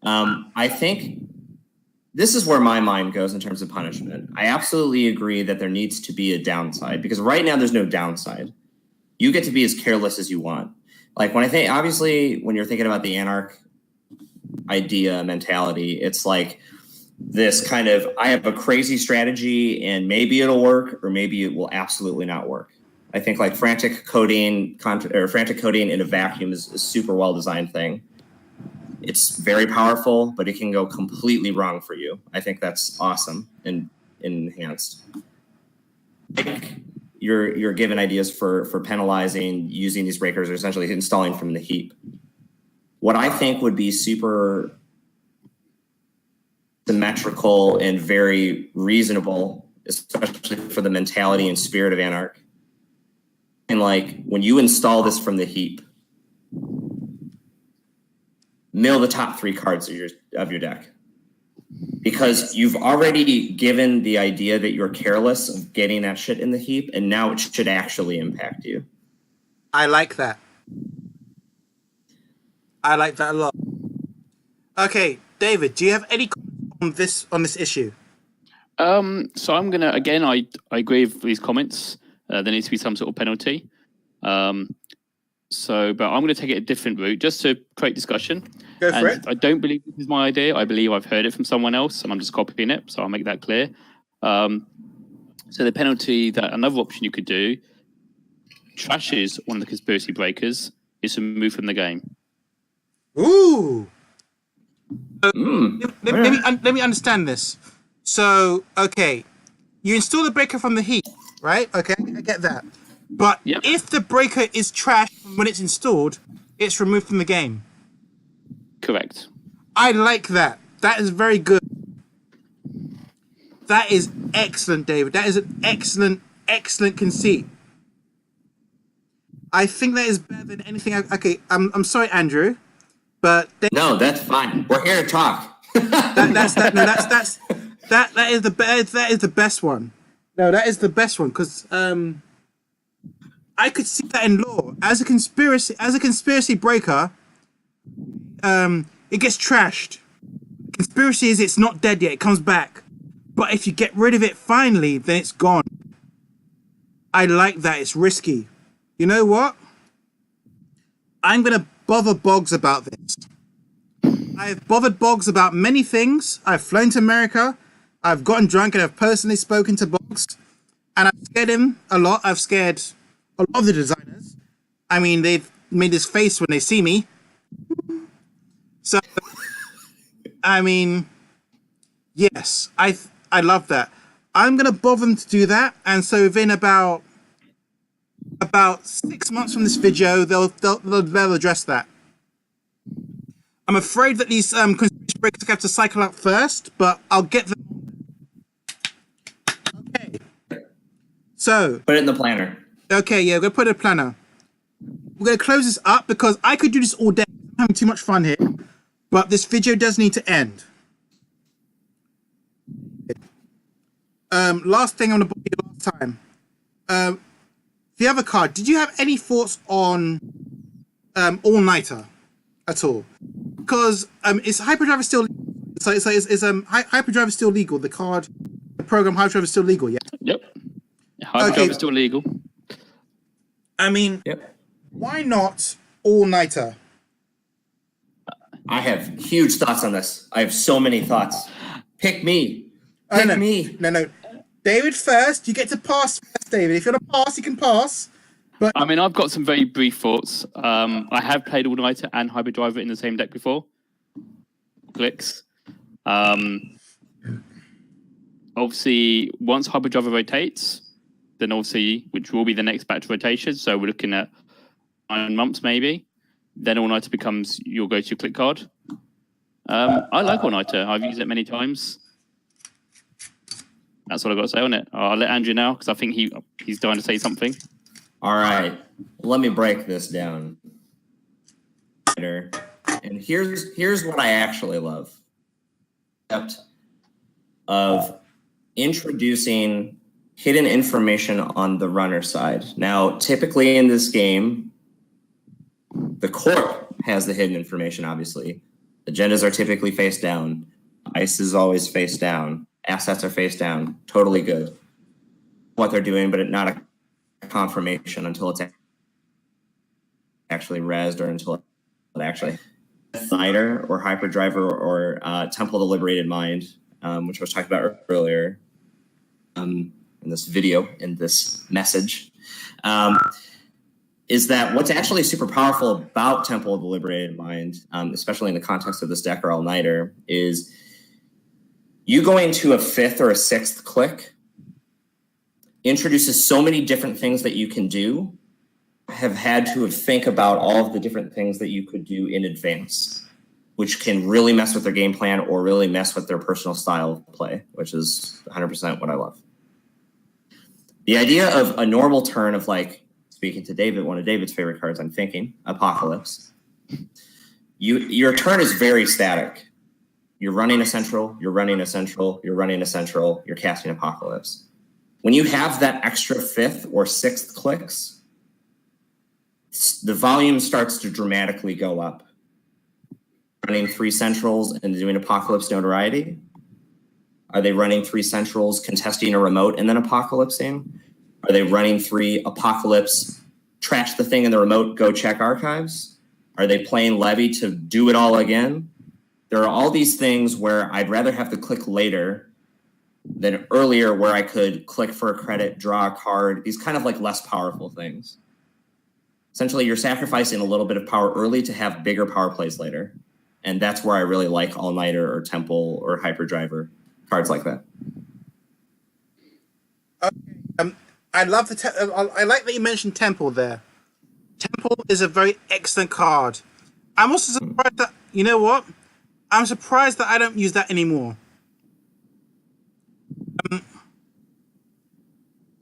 I think this is where my mind goes in terms of punishment. I absolutely agree that there needs to be a downside because right now there's no downside. You get to be as careless as you want. Like when I think, obviously, when you're thinking about the Anarch idea mentality, it's like this kind of, I have a crazy strategy and maybe it'll work or maybe it will absolutely not work. I think like frantic coding in a vacuum is a super well designed thing. It's very powerful, but it can go completely wrong for you. I think that's awesome and enhanced. You're given ideas for penalizing using these breakers or essentially installing from the heap. What I think would be super symmetrical and very reasonable, especially for the mentality and spirit of Anarch. And like when you install this from the heap, mill the top 3 cards of your deck. Because you've already given the idea that you're careless of getting that shit in the heap, and now it should actually impact you. I like that. I like that a lot. Okay, David, do you have any comments on this issue? So I'm gonna again. I agree with these comments. There needs to be some sort of penalty. But I'm going to take it a different route just to create discussion. Go for it. I don't believe this is my idea. I believe I've heard it from someone else, and I'm just copying it. So I'll make that clear. So the penalty, that another option you could do, trashes one of the conspiracy breakers, is removed from the game. Ooh. Let me understand this. So, okay, you install the breaker from the heap, right? Okay, I get that. But if the breaker is trashed when it's installed, it's removed from the game. Correct. I like that. That is very good. That is excellent, David. That is an excellent conceit. I think that is better than anything. Okay, I'm sorry, Andrew, but no, that's fine. We're here to talk. That is the best one. No, that is the best one because I could see that in law as a conspiracy breaker. It gets trashed. Conspiracy is it's not dead yet. It comes back, but if you get rid of it finally, then it's gone. I like that. It's risky. You know what? I'm gonna bother Boggs about this. I've bothered Boggs about many things. I've flown to America. I've gotten drunk and I've personally spoken to Boggs, and I've scared him a lot. I've scared a lot of the designers. I mean, they've made this face when they see me. So, I mean, yes, I love that. I'm gonna bother them to do that, and so within about 6 months from this video, they'll address that. I'm afraid that these conspiracy breakers have to cycle out first, but I'll get them. Okay. So put it in the planner. Okay, yeah, we're gonna put it in a planner. We're gonna close this up because I could do this all day. I'm having too much fun here, but this video does need to end. Last thing I'm gonna bother you last time. The other card. Did you have any thoughts on All Nighter at all? Because is Hyperdrive still Hyperdrive still legal? The card, the program Hyperdrive is still legal, yeah. Yep. Hyperdrive is still legal. I mean, why not All Nighter? I have huge thoughts on this. I have so many thoughts. Pick me. Pick me. No. David first. You get to pass first, David. If you want to pass, you can pass. But I mean, I've got some very brief thoughts. I have played All Nighter and Hyperdrive in the same deck before. Clicks. Obviously, once Hyperdrive rotates, then obviously, which will be the next batch of rotation. So we're looking at 9 months maybe. Then All Nighter becomes your go-to click card. I like All Nighter. I've used it many times. That's what I've got to say on it. I'll let Andrew now because I think he's dying to say something. All right, let me break this down. And here's what I actually love. Of introducing hidden information on the runner side. Now, typically in this game, the court has the hidden information, obviously. Agendas are typically face down. Ice is always face down. Assets are face down. Totally good. What they're doing, but not a confirmation until it's actually rezzed or until it actually Snyder or Hyperdriver or Temple of the Liberated Mind, which I was talking about earlier in this video, in this message, is that what's actually super powerful about Temple of the Liberated Mind, especially in the context of this deck or all-nighter, is you going to a 5th or a 6th click introduces so many different things that you can do, have had to think about all of the different things that you could do in advance. which can really mess with their game plan or really mess with their personal style of play, which is 100% what I love. The idea of a normal turn of, like, speaking to David, one of David's favorite cards, I'm thinking, Apocalypse. Your turn is very static. You're running a central, you're running a central, you're running a central, you're casting Apocalypse. When you have that extra 5th or 6th clicks, the volume starts to dramatically go up. Running 3 centrals and doing Apocalypse Notoriety? Are they running 3 centrals, contesting a remote, and then apocalypsing? Are they running 3 Apocalypse, trash the thing in the remote, go check archives? Are they playing Levy to do it all again? There are all these things where I'd rather have to click later than earlier, where I could click for a credit, draw a card, these kind of like less powerful things. Essentially, you're sacrificing a little bit of power early to have bigger power plays later. And that's where I really like All-Nighter or Temple or Hyperdriver, cards like that. Okay. I love I like that you mentioned Temple there. Temple is a very excellent card. I'm also surprised that, you know what? I'm surprised that I don't use that anymore.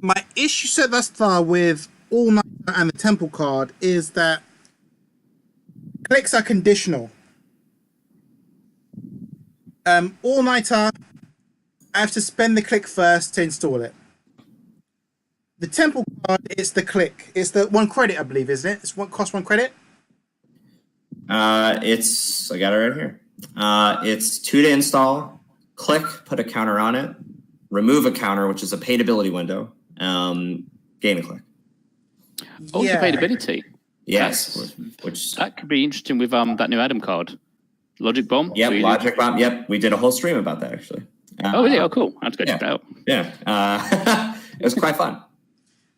My issue so thus far with All-Nighter and the Temple card is that clicks are conditional. All-Nighter, I have to spend the click first to install it. The Temple card, it's the click. It's the 1 credit, I believe, isn't it? It's cost 1 credit? I got it right here. It's 2 to install, click, put a counter on it, remove a counter, which is a paid ability window, gain a click. Also paid ability. Yes. Which that could be interesting with that new Adam card. Logic Bomb? Yep, Logic Bomb. Yep, we did a whole stream about that, actually. Oh, really? Oh, cool. I have to go check it out. Yeah. It was quite fun.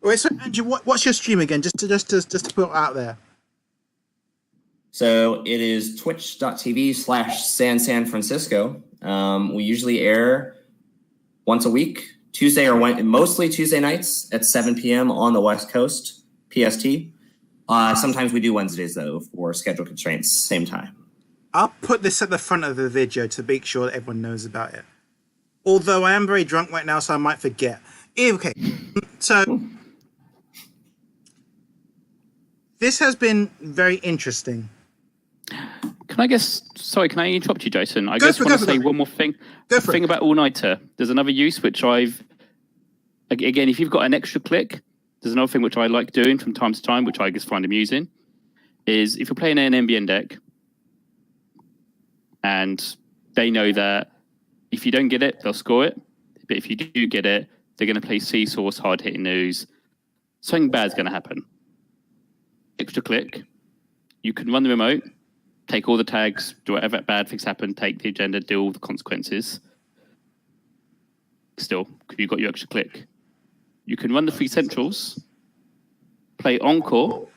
Wait, so Andrew, what's your stream again? Just to put it out there. So it is twitch.tv/San Francisco. We usually air once a week, Tuesday or mostly Tuesday nights at 7 p.m. on the West Coast, PST. Sometimes we do Wednesdays, though, for schedule constraints, same time. I'll put this at the front of the video to make sure that everyone knows about it. Although I am very drunk right now, so I might forget. Okay, so this has been very interesting. Can I can I interrupt you, Jason? I just want to say one more thing. Go for it. About All-Nighter. There's another use which again, if you've got an extra click, there's another thing which I like doing from time to time, which I just find amusing, is if you're playing an NBN deck, and they know that if you don't get it, they'll score it. But if you do get it, they're going to play C-Source, hard-hitting news. Something bad's going to happen. Extra click. You can run the remote, take all the tags, do whatever bad things happen, take the agenda, do all the consequences. Still, because you've got your extra click. You can run the 3 centrals, play Encore.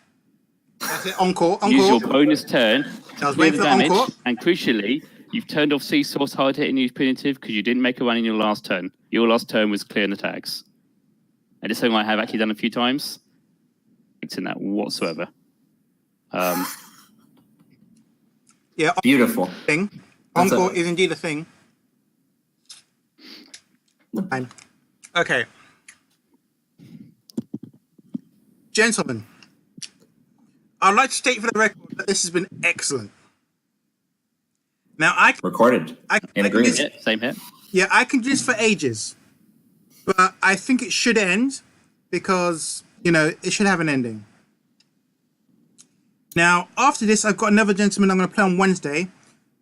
That's it, Encore. Use your bonus turn, clear the damage, Encore. And crucially, you've turned off C-Source, hard-hitting news punitive because you didn't make a run in your last turn. Your last turn was clearing the tags. And it's something I have actually done a few times. It's in that whatsoever. Yeah, beautiful thing. Encore is indeed a thing. Fine. Okay, gentlemen, I'd like to state for the record that this has been excellent. Now recorded. Same here. Yeah, I can do this for ages, but I think it should end because it should have an ending. Now, after this, I've got another gentleman I'm going to play on Wednesday.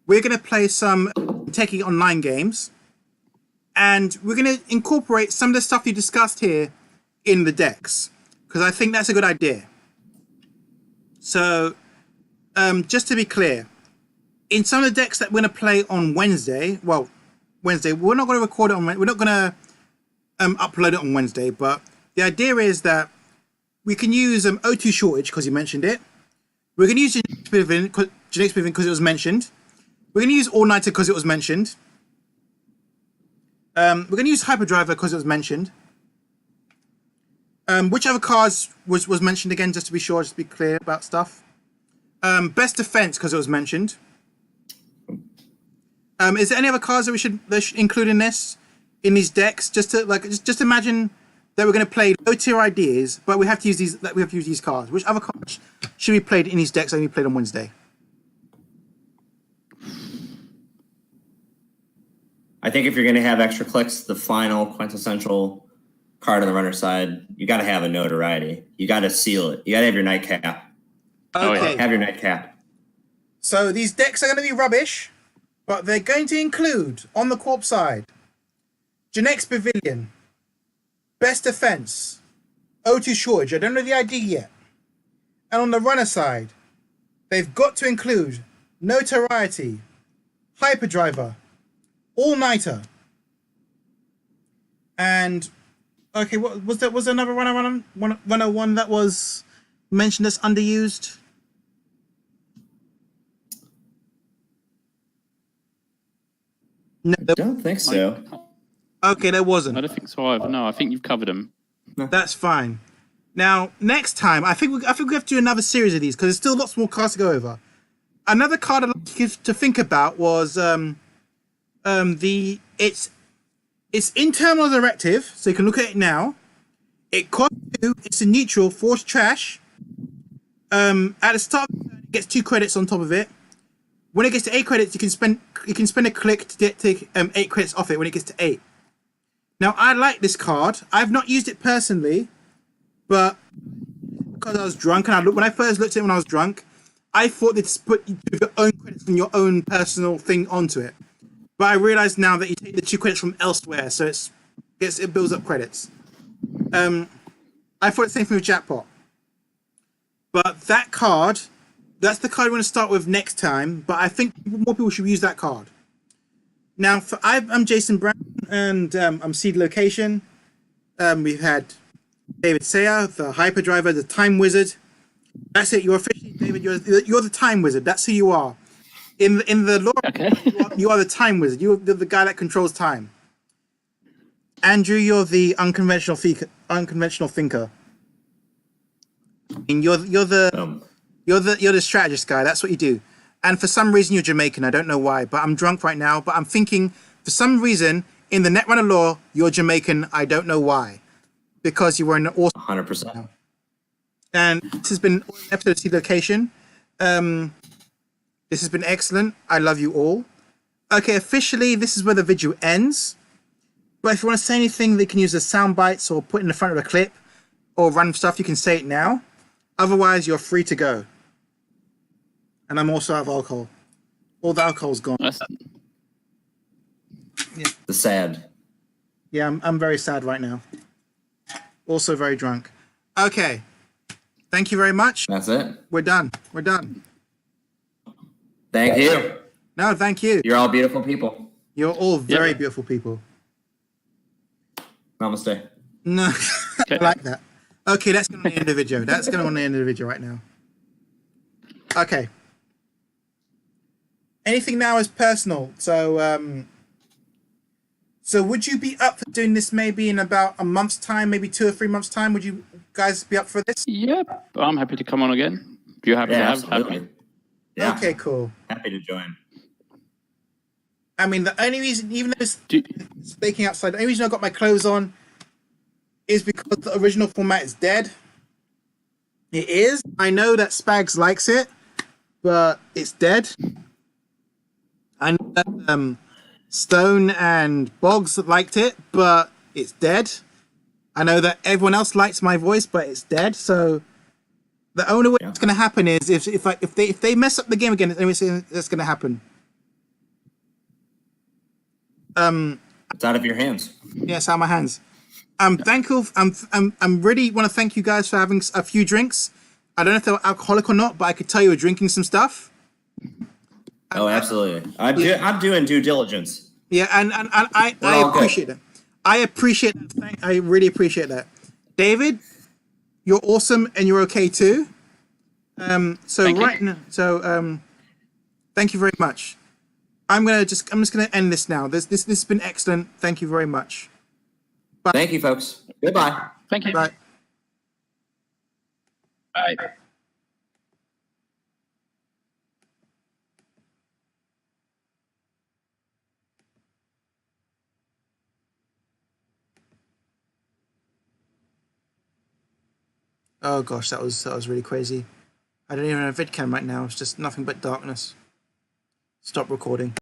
We're going to play some techie online games. And we're going to incorporate some of the stuff you discussed here in the decks. Because I think that's a good idea. So, just to be clear, in some of the decks that we're going to play on Wednesday, we're not going to record it on Wednesday. We're not going to upload it on Wednesday. But the idea is that we can use O2 shortage, because you mentioned it. We're going to use genetic smithing because it was mentioned. We're going to use All-Nighter because it was mentioned. We're going to use Hyperdriver because it was mentioned. Which other cards was mentioned again, just to be sure, just to be clear about stuff. Best Defense because it was mentioned. Is there any other cards that they should include in these decks? Just to imagine that we're going to play low tier ideas, but we have to use these cards. Which other cards should be played in these decks only played on Wednesday? I think if you're going to have extra clicks, the final quintessential card on the runner side, you got to have a notoriety. You got to seal it. You got to have your nightcap. Okay. Have your nightcap. So these decks are going to be rubbish, but they're going to include, on the corp side, Janex Pavilion, Best Defense, O2 Shortage. I don't know the ID yet. And on the runner side, they've got to include Notoriety, Hyperdriver, All-Nighter, and okay, what was there? Was there another 101 that was mentioned as underused? No, I don't think so. Okay, there wasn't. I don't think so either. No, I think you've covered them. That's fine. Now, next time, I think we have to do another series of these because there's still lots more cards to go over. Another card I'd like you to think about was it's internal directive, so you can look at it now. It costs 2. It's a neutral, force trash. At the start, it gets 2 credits on top of it. When it gets to 8 credits, you can spend a click to take 8 credits off it when it gets to 8. Now, I like this card. I've not used it personally, but because I was drunk, and when I first looked at it when I was drunk, I thought they'd put your own credits from your own personal thing onto it. But I realize now that you take the 2 credits from elsewhere, so it builds up credits. I thought the same thing with Jackpot. But that card, that's the card we're going to start with next time, but I think more people should use that card. Now, I'm Jason Brown, and I'm Seedy Location. We've had David Sayer, the Hyperdriver, the Time Wizard. That's it. You're officially David. You're the Time Wizard. That's who you are. In the lore, Okay. you are the Time Wizard. You're the guy that controls time. Andrew, you're the unconventional thinker. And you're the strategist guy. That's what you do. And for some reason, you're Jamaican. I don't know why, but I'm drunk right now. But I'm thinking, for some reason, in the Netrunner lore, you're Jamaican. I don't know why. Because you were an awesome... 100%. And this has been an episode of Seedy Location. This has been excellent. I love you all. Okay, officially, this is where the video ends. But if you want to say anything, they can use the sound bites or put it in the front of a clip or random stuff. You can say it now. Otherwise, you're free to go. And I'm also out of alcohol. All the alcohol's gone. The sad. Yeah, I'm very sad right now. Also very drunk. Okay. Thank you very much. That's it. We're done. We're done. Thank you. No, thank you. You're all beautiful people. You're all very beautiful people. Namaste. No, Okay. I like that. Okay, that's going to end the video. That's going to end the video right now. Okay. Anything now is personal. So, so would you be up for doing this maybe in about a month's time, maybe 2 or 3 months' time? Would you guys be up for this? Yep. I'm happy to come on again. If you're happy to have me. Yeah. Okay, cool. Happy to join. I mean, the only reason, even though it's baking outside, the only reason I got my clothes on is because the original format is dead. It is. I know that Spags likes it, but it's dead. I know that Stone and Boggs liked it, but it's dead. I know that everyone else likes my voice, but it's dead. So the only way it's going to happen is if they mess up the game again, that's going to happen. It's out of your hands. Yes, out of my hands. I'm thankful. I'm really want to thank you guys for having a few drinks. I don't know if they were alcoholic or not, but I could tell you were drinking some stuff. Oh, absolutely. I'm doing due diligence. Yeah, and I appreciate that. I appreciate that. I really appreciate that. David, you're awesome and you're okay too. So right now, thank you very much. I'm just gonna end this now. This has been excellent. Thank you very much. Bye. Thank you, folks. Goodbye. Thank you. Bye. Bye. Oh gosh, that was really crazy. I don't even have a vid cam right now. It's just nothing but darkness. Stop recording.